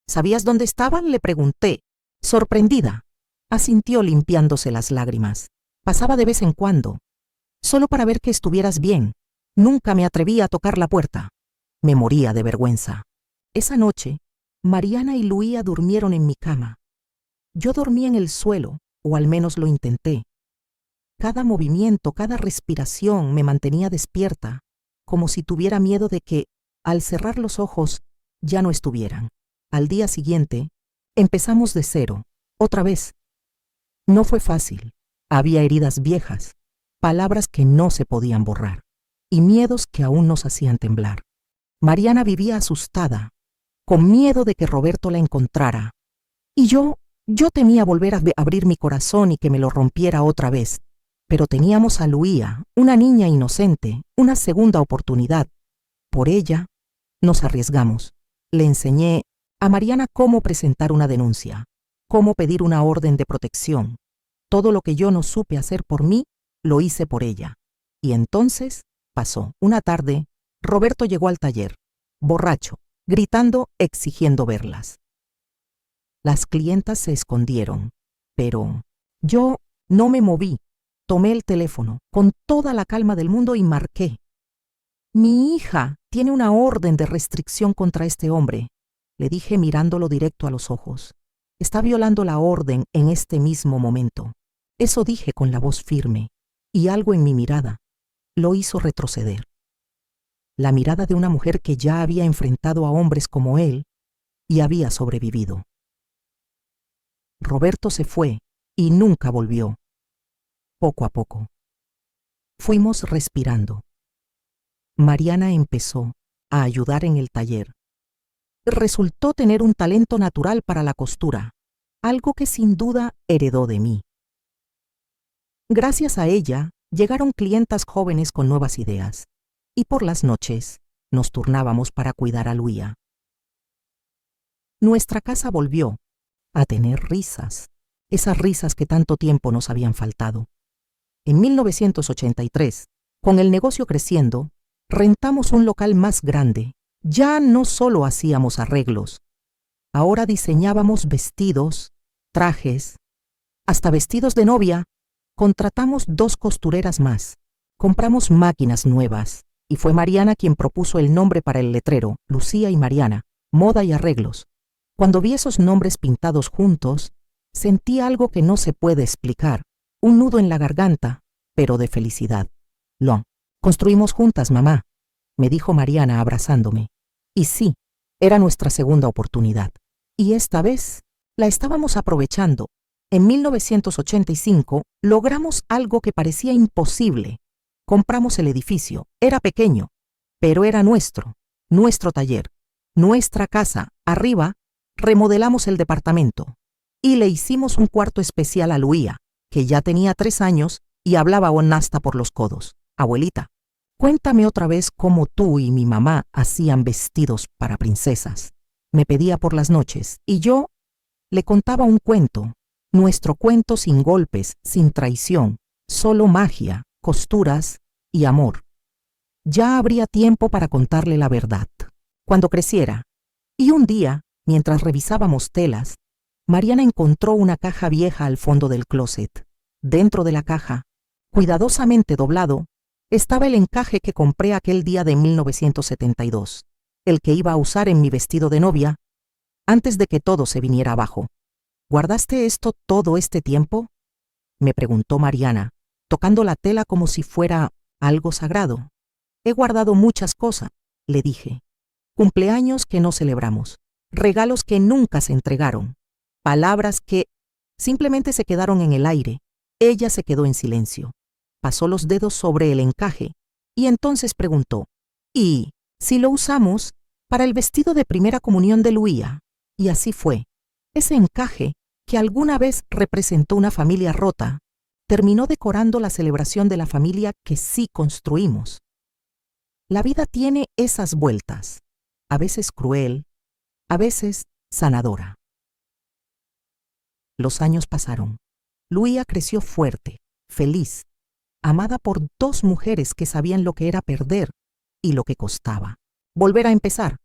¿Sabías dónde estaban?, le pregunté. Sorprendida, asintió limpiándose las lágrimas. Pasaba de vez en cuando, solo para ver que estuvieras bien. Nunca me atreví a tocar la puerta. Me moría de vergüenza. Esa noche, Mariana y Luía durmieron en mi cama. Yo dormí en el suelo, o al menos lo intenté. Cada movimiento, cada respiración me mantenía despierta, como si tuviera miedo de que, al cerrar los ojos, ya no estuvieran. Al día siguiente, empezamos de cero, otra vez. No fue fácil. Había heridas viejas, palabras que no se podían borrar, y miedos que aún nos hacían temblar. Mariana vivía asustada, con miedo de que Roberto la encontrara. Y yo temía volver a abrir mi corazón y que me lo rompiera otra vez. Pero teníamos a Luía, una niña inocente, una segunda oportunidad. Por ella, nos arriesgamos. Le enseñé a Mariana cómo presentar una denuncia, cómo pedir una orden de protección. Todo lo que yo no supe hacer por mí, lo hice por ella. Y entonces pasó. Una tarde, Roberto llegó al taller, borracho, gritando, exigiendo verlas. Las clientas se escondieron, pero yo no me moví. Tomé el teléfono con toda la calma del mundo y marqué. Mi hija tiene una orden de restricción contra este hombre, le dije mirándolo directo a los ojos. Está violando la orden en este mismo momento. Eso dije con la voz firme, y algo en mi mirada lo hizo retroceder. La mirada de una mujer que ya había enfrentado a hombres como él y había sobrevivido. Roberto se fue y nunca volvió. Poco a poco. Fuimos respirando. Mariana empezó a ayudar en el taller. Resultó tener un talento natural para la costura, algo que sin duda heredó de mí. Gracias a ella, llegaron clientas jóvenes con nuevas ideas, y por las noches nos turnábamos para cuidar a Luía. Nuestra casa volvió a tener risas, esas risas que tanto tiempo nos habían faltado. En 1983, con el negocio creciendo, rentamos un local más grande. Ya no solo hacíamos arreglos, ahora diseñábamos vestidos, trajes, hasta vestidos de novia. Contratamos 2 costureras más, compramos máquinas nuevas, y fue Mariana quien propuso el nombre para el letrero, Lucía y Mariana, moda y arreglos. Cuando vi esos nombres pintados juntos, sentí algo que no se puede explicar, un nudo en la garganta, pero de felicidad. Lo construimos juntas, mamá, me dijo Mariana abrazándome. Y sí, era nuestra segunda oportunidad. Y esta vez la estábamos aprovechando. En 1985 logramos algo que parecía imposible. Compramos el edificio. Era pequeño, pero era nuestro taller, nuestra casa. Arriba, remodelamos el departamento y le hicimos un cuarto especial a Luía, que ya tenía 3 años y hablaba honasta por los codos. Abuelita, cuéntame otra vez cómo tú y mi mamá hacían vestidos para princesas. Me pedía por las noches y yo le contaba un cuento. Nuestro cuento sin golpes, sin traición, solo magia, costuras y amor. Ya habría tiempo para contarle la verdad, cuando creciera. Y un día, mientras revisábamos telas, Mariana encontró una caja vieja al fondo del closet. Dentro de la caja, cuidadosamente doblado, estaba el encaje que compré aquel día de 1972. el que iba a usar en mi vestido de novia, antes de que todo se viniera abajo. ¿Guardaste esto todo este tiempo?, me preguntó Mariana, tocando la tela como si fuera algo sagrado. He guardado muchas cosas, le dije. Cumpleaños que no celebramos, regalos que nunca se entregaron, palabras que simplemente se quedaron en el aire. Ella se quedó en silencio. Pasó los dedos sobre el encaje y entonces preguntó, ¿y si lo usamos para el vestido de primera comunión de Luía? Y así fue. Ese encaje, que alguna vez representó una familia rota, terminó decorando la celebración de la familia que sí construimos. La vida tiene esas vueltas, a veces cruel, a veces sanadora. Los años pasaron. Luía creció fuerte, feliz, amada por dos mujeres que sabían lo que era perder y lo que costaba volver a empezar.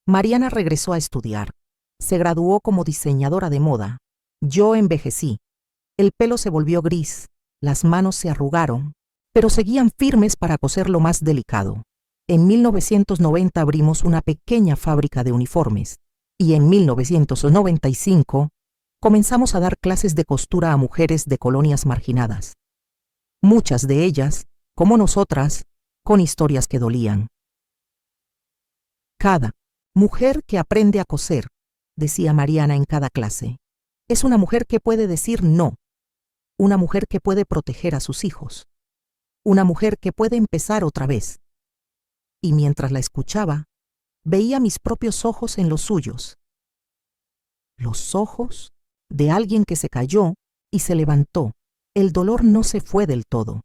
Mariana regresó a estudiar. Se graduó como diseñadora de moda. Yo envejecí. El pelo se volvió gris, las manos se arrugaron, pero seguían firmes para coser lo más delicado. En 1990 abrimos una pequeña fábrica de uniformes y en 1995 comenzamos a dar clases de costura a mujeres de colonias marginadas. Muchas de ellas, como nosotras, con historias que dolían. Cada mujer que aprende a coser, decía Mariana en cada clase, es una mujer que puede decir no, una mujer que puede proteger a sus hijos, una mujer que puede empezar otra vez. Y mientras la escuchaba, veía mis propios ojos en los suyos. Los ojos de alguien que se cayó y se levantó. El dolor no se fue del todo.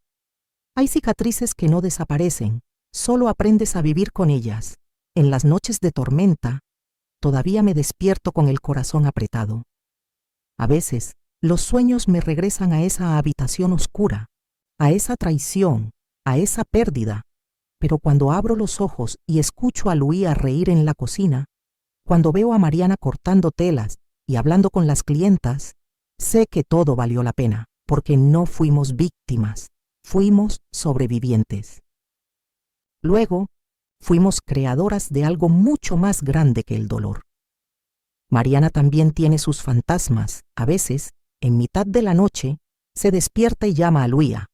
Hay cicatrices que no desaparecen, solo aprendes a vivir con ellas. En las noches de tormenta, todavía me despierto con el corazón apretado. A veces, los sueños me regresan a esa habitación oscura, a esa traición, a esa pérdida. Pero cuando abro los ojos y escucho a Luía reír en la cocina, cuando veo a Mariana cortando telas y hablando con las clientas, sé que todo valió la pena, porque no fuimos víctimas, fuimos sobrevivientes. Luego, fuimos creadoras de algo mucho más grande que el dolor. Mariana también tiene sus fantasmas. A veces, en mitad de la noche, se despierta y llama a Luía.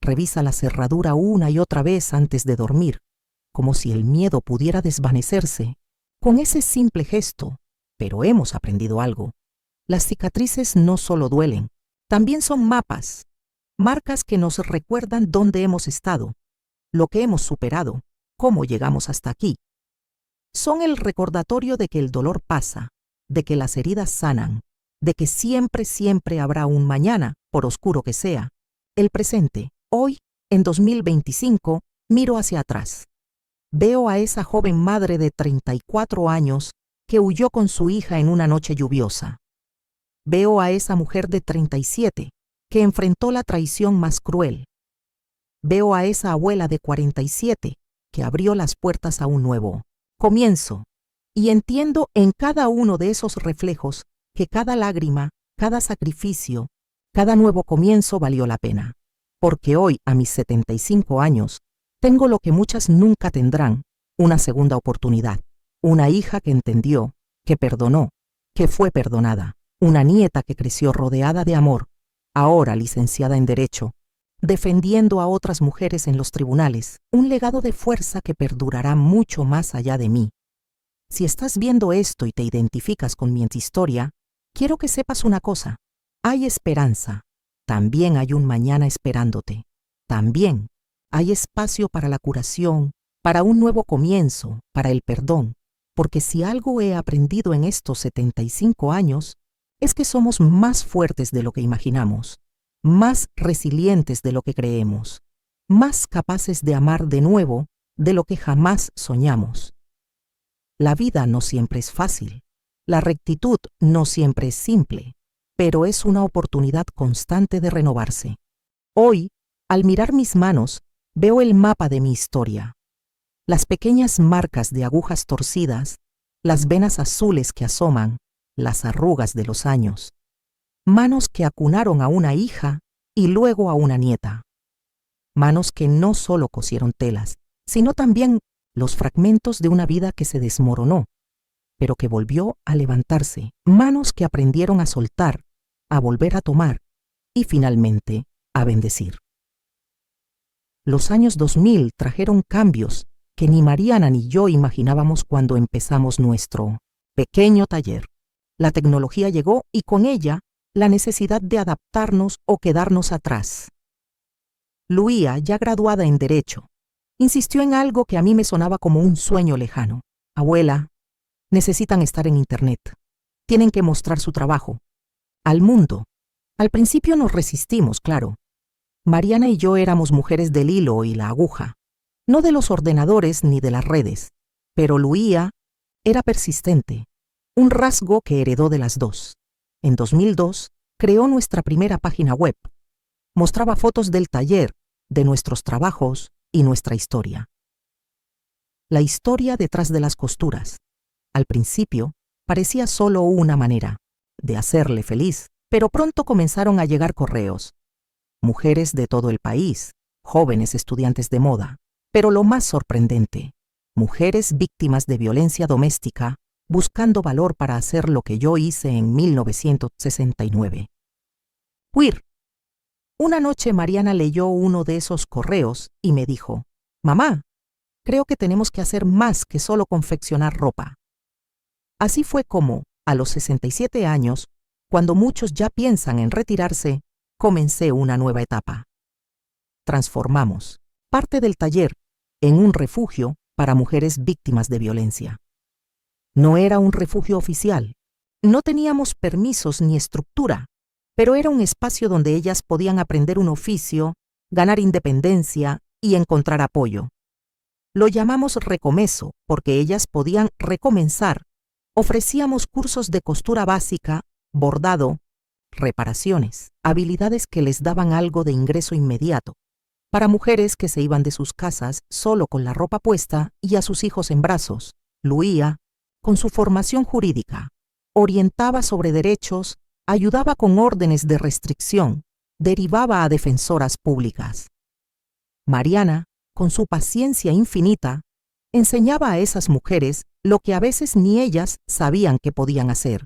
Revisa la cerradura una y otra vez antes de dormir, como si el miedo pudiera desvanecerse con ese simple gesto. Pero hemos aprendido algo. Las cicatrices no solo duelen, también son mapas, marcas que nos recuerdan dónde hemos estado, lo que hemos superado, cómo llegamos hasta aquí. Son el recordatorio de que el dolor pasa, de que las heridas sanan, de que siempre, siempre habrá un mañana, por oscuro que sea. El presente, hoy, en 2025, miro hacia atrás. Veo a esa joven madre de 34 años que huyó con su hija en una noche lluviosa. Veo a esa mujer de 37 que enfrentó la traición más cruel. Veo a esa abuela de 47 que abrió las puertas a un nuevo comienzo. Y entiendo en cada uno de esos reflejos que cada lágrima, cada sacrificio, cada nuevo comienzo valió la pena. Porque hoy, a mis 75 años, tengo lo que muchas nunca tendrán, una segunda oportunidad. Una hija que entendió, que perdonó, que fue perdonada. Una nieta que creció rodeada de amor, ahora licenciada en Derecho, defendiendo a otras mujeres en los tribunales. Un legado de fuerza que perdurará mucho más allá de mí. Si estás viendo esto y te identificas con mi historia, quiero que sepas una cosa. Hay esperanza. También hay un mañana esperándote. También hay espacio para la curación, para un nuevo comienzo, para el perdón. Porque si algo he aprendido en estos 75 años, es que somos más fuertes de lo que imaginamos, más resilientes de lo que creemos, más capaces de amar de nuevo de lo que jamás soñamos. La vida no siempre es fácil, la rectitud no siempre es simple, pero es una oportunidad constante de renovarse. Hoy, al mirar mis manos, veo el mapa de mi historia. Las pequeñas marcas de agujas torcidas, las venas azules que asoman, las arrugas de los años. Manos que acunaron a una hija y luego a una nieta. Manos que no solo cosieron telas, sino también los fragmentos de una vida que se desmoronó, pero que volvió a levantarse, manos que aprendieron a soltar, a volver a tomar y finalmente a bendecir. Los años 2000 trajeron cambios que ni Mariana ni yo imaginábamos cuando empezamos nuestro pequeño taller. La tecnología llegó y con ella la necesidad de adaptarnos o quedarnos atrás. Luía, ya graduada en Derecho, insistió en algo que a mí me sonaba como un sueño lejano. Abuela, necesitan estar en Internet. Tienen que mostrar su trabajo. Al mundo. Al principio nos resistimos, claro. Mariana y yo éramos mujeres del hilo y la aguja, no de los ordenadores ni de las redes, pero Luía era persistente, un rasgo que heredó de las dos. En 2002 creó nuestra primera página web. Mostraba fotos del taller, de nuestros trabajos y nuestra historia. La historia detrás de las costuras. Al principio parecía solo una manera de hacerle feliz, pero pronto comenzaron a llegar correos. Mujeres de todo el país, jóvenes estudiantes de moda, pero lo más sorprendente, mujeres víctimas de violencia doméstica buscando valor para hacer lo que yo hice en 1969. Queer. Una noche Mariana leyó uno de esos correos y me dijo, «Mamá, creo que tenemos que hacer más que solo confeccionar ropa». Así fue como, a los 67 años, cuando muchos ya piensan en retirarse, comencé una nueva etapa. Transformamos parte del taller en un refugio para mujeres víctimas de violencia. No era un refugio oficial, no teníamos permisos ni estructura, pero era un espacio donde ellas podían aprender un oficio, ganar independencia y encontrar apoyo. Lo llamamos Recomezo porque ellas podían recomenzar. Ofrecíamos cursos de costura básica, bordado, reparaciones, habilidades que les daban algo de ingreso inmediato, para mujeres que se iban de sus casas solo con la ropa puesta y a sus hijos en brazos. Luía, con su formación jurídica, orientaba sobre derechos, ayudaba con órdenes de restricción, derivaba a defensoras públicas. Mariana, con su paciencia infinita, enseñaba a esas mujeres lo que a veces ni ellas sabían que podían hacer.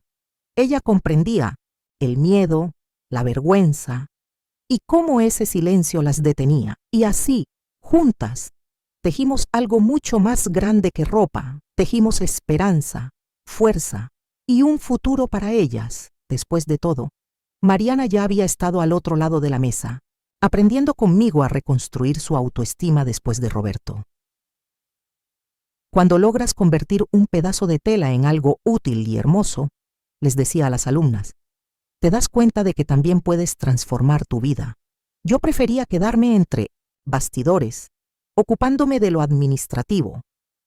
Ella comprendía el miedo, la vergüenza y cómo ese silencio las detenía. Y así, juntas, tejimos algo mucho más grande que ropa, tejimos esperanza, fuerza y un futuro para ellas. Después de todo, Mariana ya había estado al otro lado de la mesa, aprendiendo conmigo a reconstruir su autoestima después de Roberto. Cuando logras convertir un pedazo de tela en algo útil y hermoso, les decía a las alumnas, te das cuenta de que también puedes transformar tu vida. Yo prefería quedarme entre bastidores, ocupándome de lo administrativo,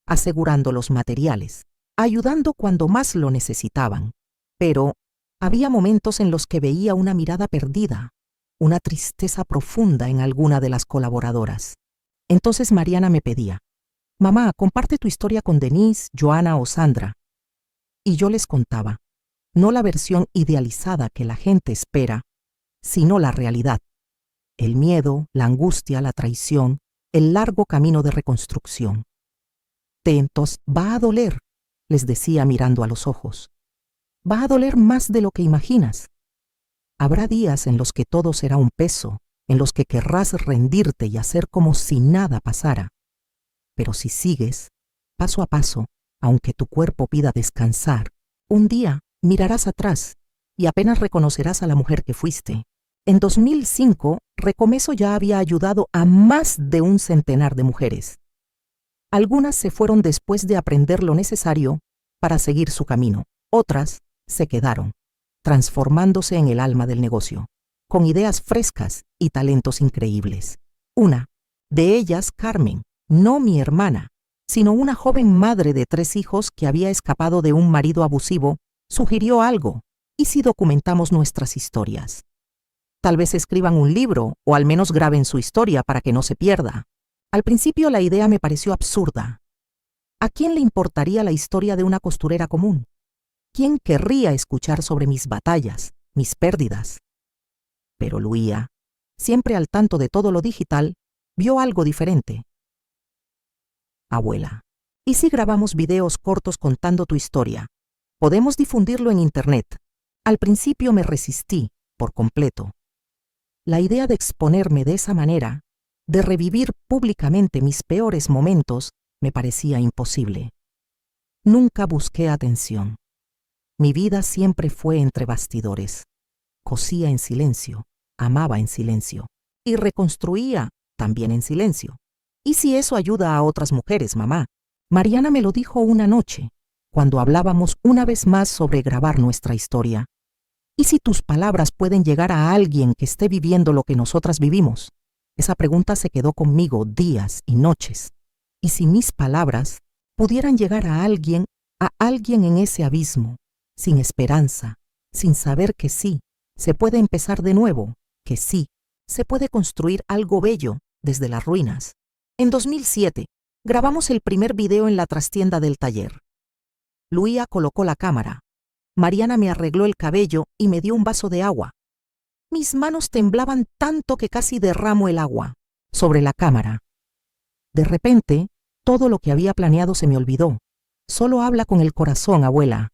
asegurando los materiales, ayudando cuando más lo necesitaban. Pero había momentos en los que veía una mirada perdida, una tristeza profunda en alguna de las colaboradoras. Entonces Mariana me pedía, «Mamá, comparte tu historia con Denise, Joana o Sandra». Y yo les contaba, no la versión idealizada que la gente espera, sino la realidad. El miedo, la angustia, la traición, el largo camino de reconstrucción. «Entonces va a doler», les decía mirando a los ojos. «Va a doler más de lo que imaginas. Habrá días en los que todo será un peso, en los que querrás rendirte y hacer como si nada pasara. Pero si sigues, paso a paso, aunque tu cuerpo pida descansar, un día mirarás atrás y apenas reconocerás a la mujer que fuiste». En 2005, Recomezo ya había ayudado a más de un centenar de mujeres. Algunas se fueron después de aprender lo necesario para seguir su camino. Otras se quedaron, transformándose en el alma del negocio, con ideas frescas y talentos increíbles. Una de ellas, Carmen, no mi hermana, sino una joven madre de 3 hijos que había escapado de un marido abusivo, sugirió algo. ¿Y si documentamos nuestras historias? Tal vez escriban un libro o al menos graben su historia para que no se pierda. Al principio la idea me pareció absurda. ¿A quién le importaría la historia de una costurera común? ¿Quién querría escuchar sobre mis batallas, mis pérdidas? Pero Luía, siempre al tanto de todo lo digital, vio algo diferente. Abuela, ¿Y si grabamos videos cortos contando tu historia? Podemos difundirlo en Internet. Al principio me resistí por completo. La idea de exponerme de esa manera, de revivir públicamente mis peores momentos, me parecía imposible. Nunca busqué atención. Mi vida siempre fue entre bastidores. Cosía en silencio, amaba en silencio y reconstruía también en silencio. ¿Y si eso ayuda a otras mujeres, mamá? Mariana me lo dijo una noche, cuando hablábamos una vez más sobre grabar nuestra historia. ¿Y si tus palabras pueden llegar a alguien que esté viviendo lo que nosotras vivimos? Esa pregunta se quedó conmigo días y noches. ¿Y si mis palabras pudieran llegar a alguien en ese abismo, sin esperanza, sin saber que sí, se puede empezar de nuevo, que sí, se puede construir algo bello desde las ruinas? En 2007, grabamos el primer video en la trastienda del taller. Luía colocó la cámara. Mariana me arregló el cabello y me dio un vaso de agua. Mis manos temblaban tanto que casi derramo el agua sobre la cámara. De repente, todo lo que había planeado se me olvidó. Solo habla con el corazón, abuela,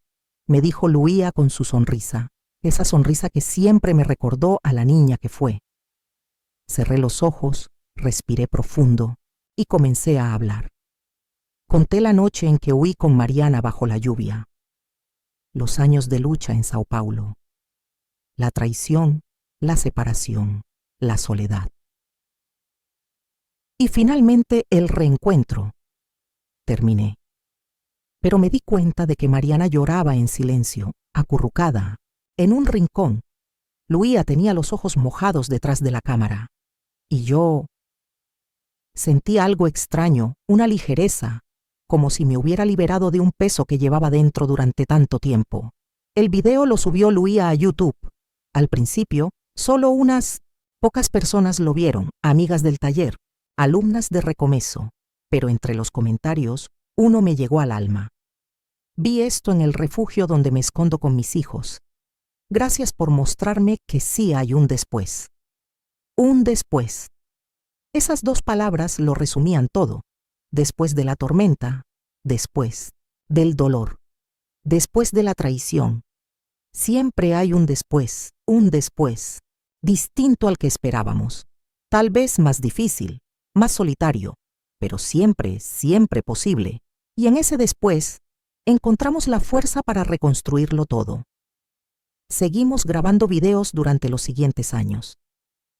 me dijo Luía con su sonrisa, esa sonrisa que siempre me recordó a la niña que fue. Cerré los ojos, respiré profundo y comencé a hablar. Conté la noche en que huí con Mariana bajo la lluvia. Los años de lucha en Sao Paulo. La traición, la separación, la soledad. Y finalmente el reencuentro. Terminé. Pero me di cuenta de que Mariana lloraba en silencio, acurrucada, en un rincón. Luía tenía los ojos mojados detrás de la cámara. Y yo sentí algo extraño, una ligereza, como si me hubiera liberado de un peso que llevaba dentro durante tanto tiempo. El video lo subió Luía a YouTube. Al principio, solo unas pocas personas lo vieron, amigas del taller, alumnas de Recomezo, pero entre los comentarios, uno me llegó al alma. Vi esto en el refugio donde me escondo con mis hijos. Gracias por mostrarme que sí hay un después. Un después. Esas dos palabras lo resumían todo. Después de la tormenta, después del dolor, después de la traición. Siempre hay un después, distinto al que esperábamos. Tal vez más difícil, más solitario, pero siempre, siempre posible. Y en ese después, encontramos la fuerza para reconstruirlo todo. Seguimos grabando videos durante los siguientes años.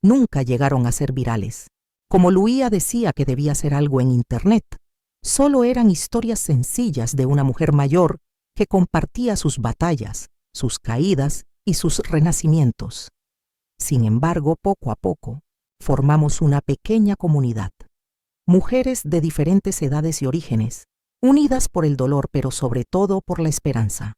Nunca llegaron a ser virales. Como Luía decía que debía ser algo en Internet, solo eran historias sencillas de una mujer mayor que compartía sus batallas, sus caídas y sus renacimientos. Sin embargo, poco a poco, formamos una pequeña comunidad. Mujeres de diferentes edades y orígenes, unidas por el dolor, pero sobre todo por la esperanza.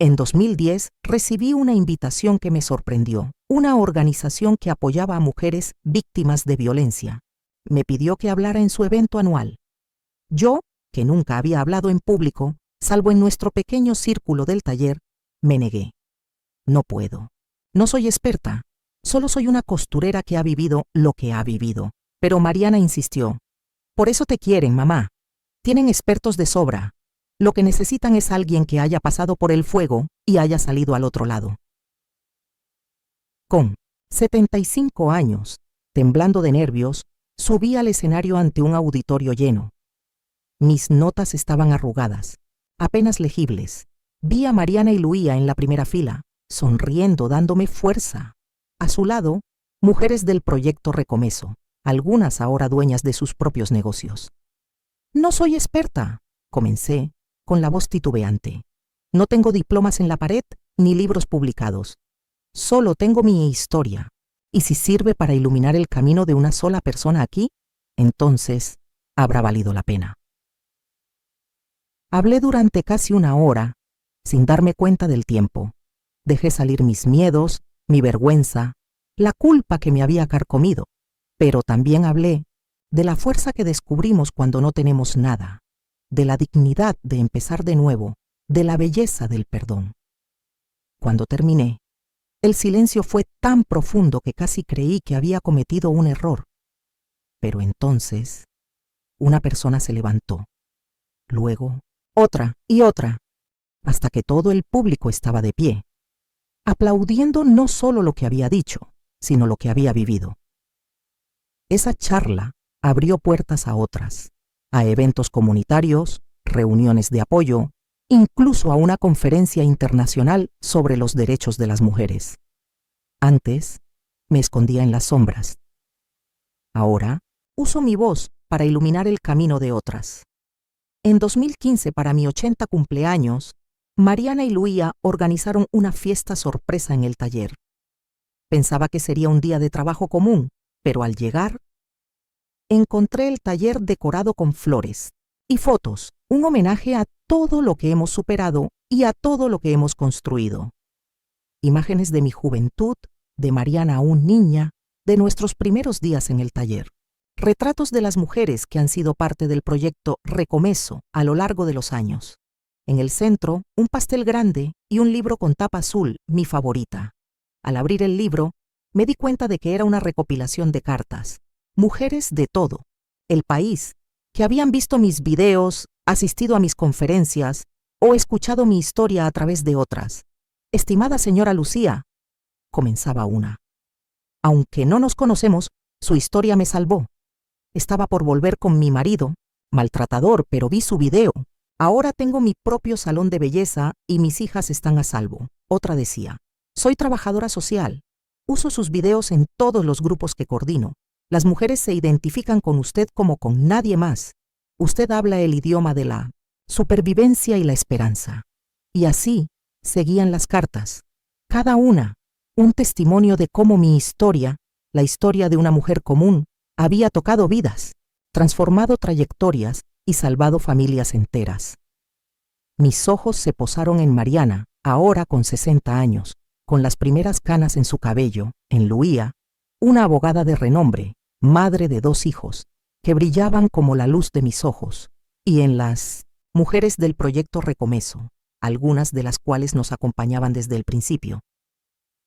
En 2010 recibí una invitación que me sorprendió. Una organización que apoyaba a mujeres víctimas de violencia. Me pidió que hablara en su evento anual. Yo, que nunca había hablado en público, salvo en nuestro pequeño círculo del taller, me negué. No puedo. No soy experta. Solo soy una costurera que ha vivido lo que ha vivido. Pero Mariana insistió. Por eso te quieren, mamá. Tienen expertos de sobra. Lo que necesitan es alguien que haya pasado por el fuego y haya salido al otro lado. Con 75 años, temblando de nervios, subí al escenario ante un auditorio lleno. Mis notas estaban arrugadas, apenas legibles. Vi a Mariana y Luía en la primera fila, sonriendo, dándome fuerza. A su lado, mujeres del proyecto Recomezo, algunas ahora dueñas de sus propios negocios. No soy experta, comencé, con la voz titubeante. No tengo diplomas en la pared ni libros publicados. Solo tengo mi historia. Y si sirve para iluminar el camino de una sola persona aquí, entonces habrá valido la pena. Hablé durante casi una hora, sin darme cuenta del tiempo. Dejé salir mis miedos, mi vergüenza, la culpa que me había carcomido. Pero también hablé de la fuerza que descubrimos cuando no tenemos nada, de la dignidad de empezar de nuevo, de la belleza del perdón. Cuando terminé, el silencio fue tan profundo que casi creí que había cometido un error. Pero entonces, una persona se levantó. luego otra y otra, hasta que todo el público estaba de pie, aplaudiendo no solo lo que había dicho, sino lo que había vivido. Esa charla abrió puertas a otras, a eventos comunitarios, reuniones de apoyo, incluso a una conferencia internacional sobre los derechos de las mujeres. Antes, me escondía en las sombras. Ahora, uso mi voz para iluminar el camino de otras. En 2015, para mi 80 cumpleaños, Mariana y Luía organizaron una fiesta sorpresa en el taller. Pensaba que sería un día de trabajo común, pero al llegar, encontré el taller decorado con flores y fotos, un homenaje a todo lo que hemos superado y a todo lo que hemos construido. Imágenes de mi juventud, de Mariana aún niña, de nuestros primeros días en el taller. Retratos de las mujeres que han sido parte del proyecto Recomezo a lo largo de los años. En el centro, un pastel grande y un libro con tapa azul, mi favorita. Al abrir el libro, me di cuenta de que era una recopilación de cartas. Mujeres de todo el país, que habían visto mis videos, asistido a mis conferencias o escuchado mi historia a través de otras. Estimada señora Lucía, comenzaba una. Aunque no nos conocemos, su historia me salvó. Estaba por volver con mi marido, maltratador, pero vi su video. Ahora tengo mi propio salón de belleza y mis hijas están a salvo. Otra decía, soy trabajadora social. Uso sus videos en todos los grupos que coordino. Las mujeres se identifican con usted como con nadie más. Usted habla el idioma de la supervivencia y la esperanza. Y así seguían las cartas. Cada una, un testimonio de cómo mi historia, la historia de una mujer común, había tocado vidas, transformado trayectorias y salvado familias enteras. Mis ojos se posaron en Mariana, ahora con 60 años, con las primeras canas en su cabello, en Luía, una abogada de renombre, madre de 2 hijos, que brillaban como la luz de mis ojos, y en las mujeres del proyecto Recomezo, algunas de las cuales nos acompañaban desde el principio.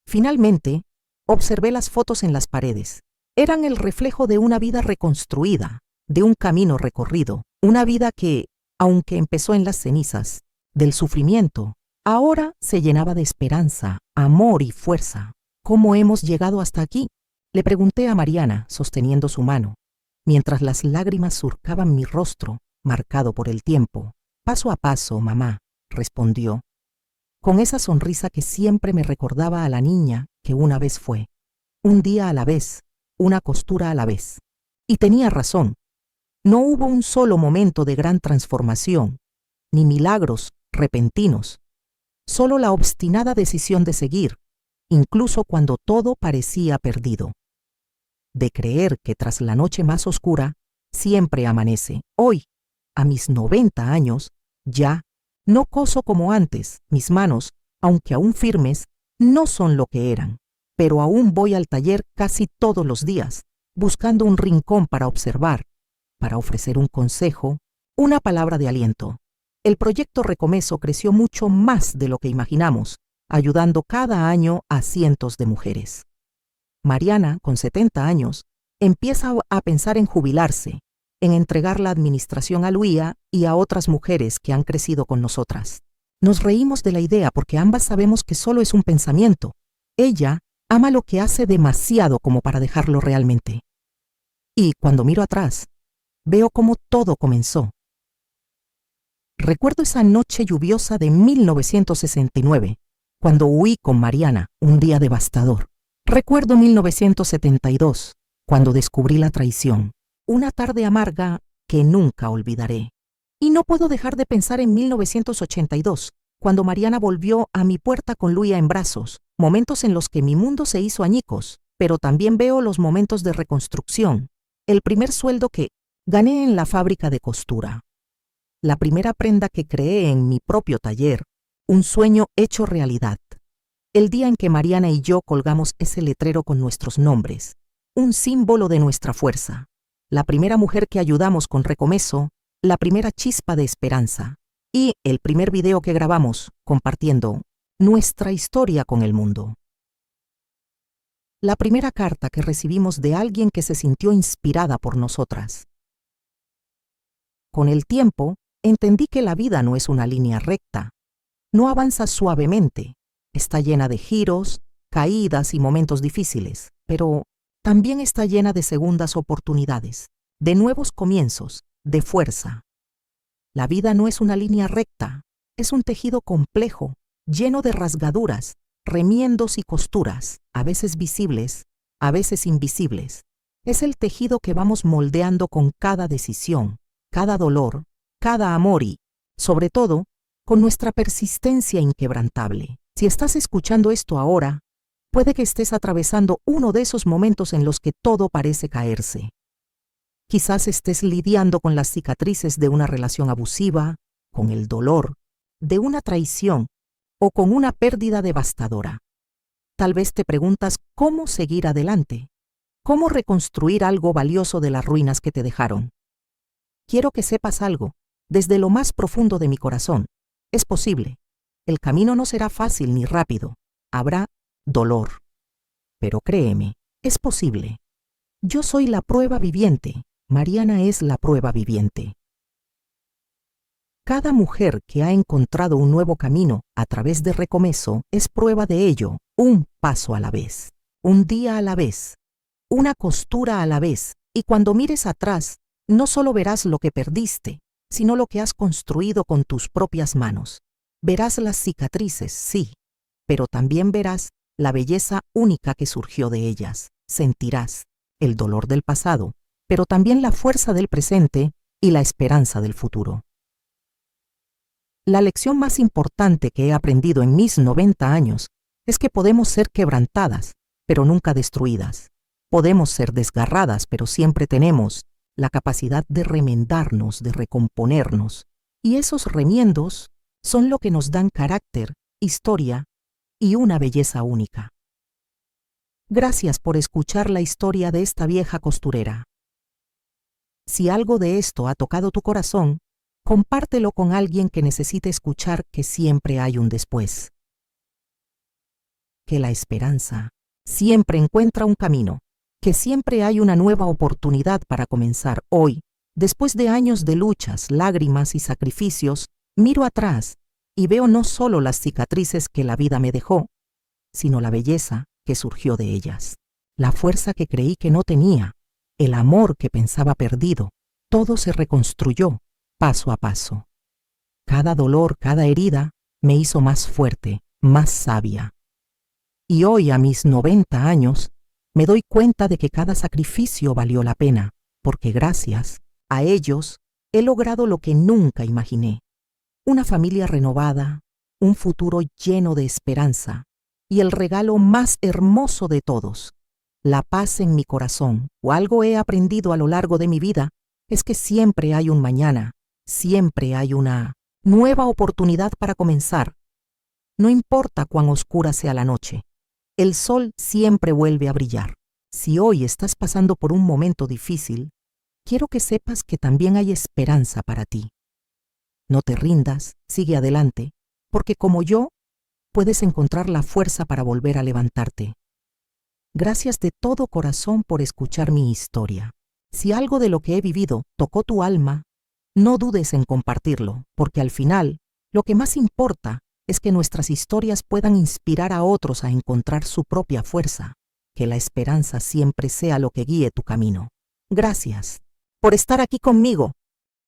Finalmente, observé las fotos en las paredes. Eran el reflejo de una vida reconstruida, de un camino recorrido, una vida que, aunque empezó en las cenizas del sufrimiento, ahora se llenaba de esperanza, amor y fuerza. ¿Cómo hemos llegado hasta aquí? Le pregunté a Mariana, sosteniendo su mano, mientras las lágrimas surcaban mi rostro, marcado por el tiempo. Paso a paso, mamá, respondió, con esa sonrisa que siempre me recordaba a la niña que una vez fue. Un día a la vez, una costura a la vez. Y tenía razón. No hubo un solo momento de gran transformación, ni milagros repentinos, solo la obstinada decisión de seguir, incluso cuando todo parecía perdido. De creer que tras la noche más oscura, siempre amanece. Hoy, a mis 90 años, ya no coso como antes. Mis manos, aunque aún firmes, no son lo que eran, pero aún voy al taller casi todos los días, buscando un rincón para observar, para ofrecer un consejo, una palabra de aliento. El proyecto Recomezo creció mucho más de lo que imaginamos, ayudando cada año a cientos de mujeres. Mariana, con 70 años, empieza a pensar en jubilarse, en entregar la administración a Luía y a otras mujeres que han crecido con nosotras. Nos reímos de la idea porque ambas sabemos que solo es un pensamiento. Ella ama lo que hace demasiado como para dejarlo realmente. Y cuando miro atrás, veo cómo todo comenzó. Recuerdo esa noche lluviosa de 1969, cuando huí con Mariana, un día devastador. Recuerdo 1972, cuando descubrí la traición, una tarde amarga que nunca olvidaré. Y no puedo dejar de pensar en 1982, cuando Mariana volvió a mi puerta con Luía en brazos, momentos en los que mi mundo se hizo añicos, pero también veo los momentos de reconstrucción, el primer sueldo que gané en la fábrica de costura, la primera prenda que creé en mi propio taller, un sueño hecho realidad. El día en que Mariana y yo colgamos ese letrero con nuestros nombres, un símbolo de nuestra fuerza, la primera mujer que ayudamos con Recomezo, la primera chispa de esperanza y el primer video que grabamos compartiendo nuestra historia con el mundo. La primera carta que recibimos de alguien que se sintió inspirada por nosotras. Con el tiempo, entendí que la vida no es una línea recta. No avanza suavemente. Está llena de giros, caídas y momentos difíciles, pero también está llena de segundas oportunidades, de nuevos comienzos, de fuerza. La vida no es una línea recta, es un tejido complejo, lleno de rasgaduras, remiendos y costuras, a veces visibles, a veces invisibles. Es el tejido que vamos moldeando con cada decisión, cada dolor, cada amor y, sobre todo, con nuestra persistencia inquebrantable. Si estás escuchando esto ahora, puede que estés atravesando uno de esos momentos en los que todo parece caerse. Quizás estés lidiando con las cicatrices de una relación abusiva, con el dolor de una traición o con una pérdida devastadora. Tal vez te preguntas cómo seguir adelante, cómo reconstruir algo valioso de las ruinas que te dejaron. Quiero que sepas algo, desde lo más profundo de mi corazón. Es posible. El camino no será fácil ni rápido. Habrá dolor. Pero créeme, es posible. Yo soy la prueba viviente. Mariana es la prueba viviente. Cada mujer que ha encontrado un nuevo camino a través de Recomezo es prueba de ello, un paso a la vez, un día a la vez, una costura a la vez, y cuando mires atrás, no solo verás lo que perdiste, sino lo que has construido con tus propias manos. Verás las cicatrices, sí, pero también verás la belleza única que surgió de ellas. Sentirás el dolor del pasado, pero también la fuerza del presente y la esperanza del futuro. La lección más importante que he aprendido en mis 90 años es que podemos ser quebrantadas, pero nunca destruidas. Podemos ser desgarradas, pero siempre tenemos la capacidad de remendarnos, de recomponernos. Y esos remiendos son lo que nos dan carácter, historia y una belleza única. Gracias por escuchar la historia de esta vieja costurera. Si algo de esto ha tocado tu corazón, compártelo con alguien que necesite escuchar que siempre hay un después. Que la esperanza siempre encuentra un camino, que siempre hay una nueva oportunidad para comenzar hoy. Después de años de luchas, lágrimas y sacrificios, miro atrás y veo no solo las cicatrices que la vida me dejó, sino la belleza que surgió de ellas, la fuerza que creí que no tenía, el amor que pensaba perdido. Todo se reconstruyó paso a paso. Cada dolor, cada herida me hizo más fuerte, más sabia. Y hoy, a mis 90 años, me doy cuenta de que cada sacrificio valió la pena, porque gracias a ellos he logrado lo que nunca imaginé. Una familia renovada, un futuro lleno de esperanza y el regalo más hermoso de todos, la paz en mi corazón. O algo he aprendido a lo largo de mi vida es que siempre hay un mañana, siempre hay una nueva oportunidad para comenzar. No importa cuán oscura sea la noche, el sol siempre vuelve a brillar. Si hoy estás pasando por un momento difícil, quiero que sepas que también hay esperanza para ti. No te rindas, sigue adelante, porque como yo, puedes encontrar la fuerza para volver a levantarte. Gracias de todo corazón por escuchar mi historia. Si algo de lo que he vivido tocó tu alma, no dudes en compartirlo, porque al final, lo que más importa es que nuestras historias puedan inspirar a otros a encontrar su propia fuerza. Que la esperanza siempre sea lo que guíe tu camino. Gracias por estar aquí conmigo.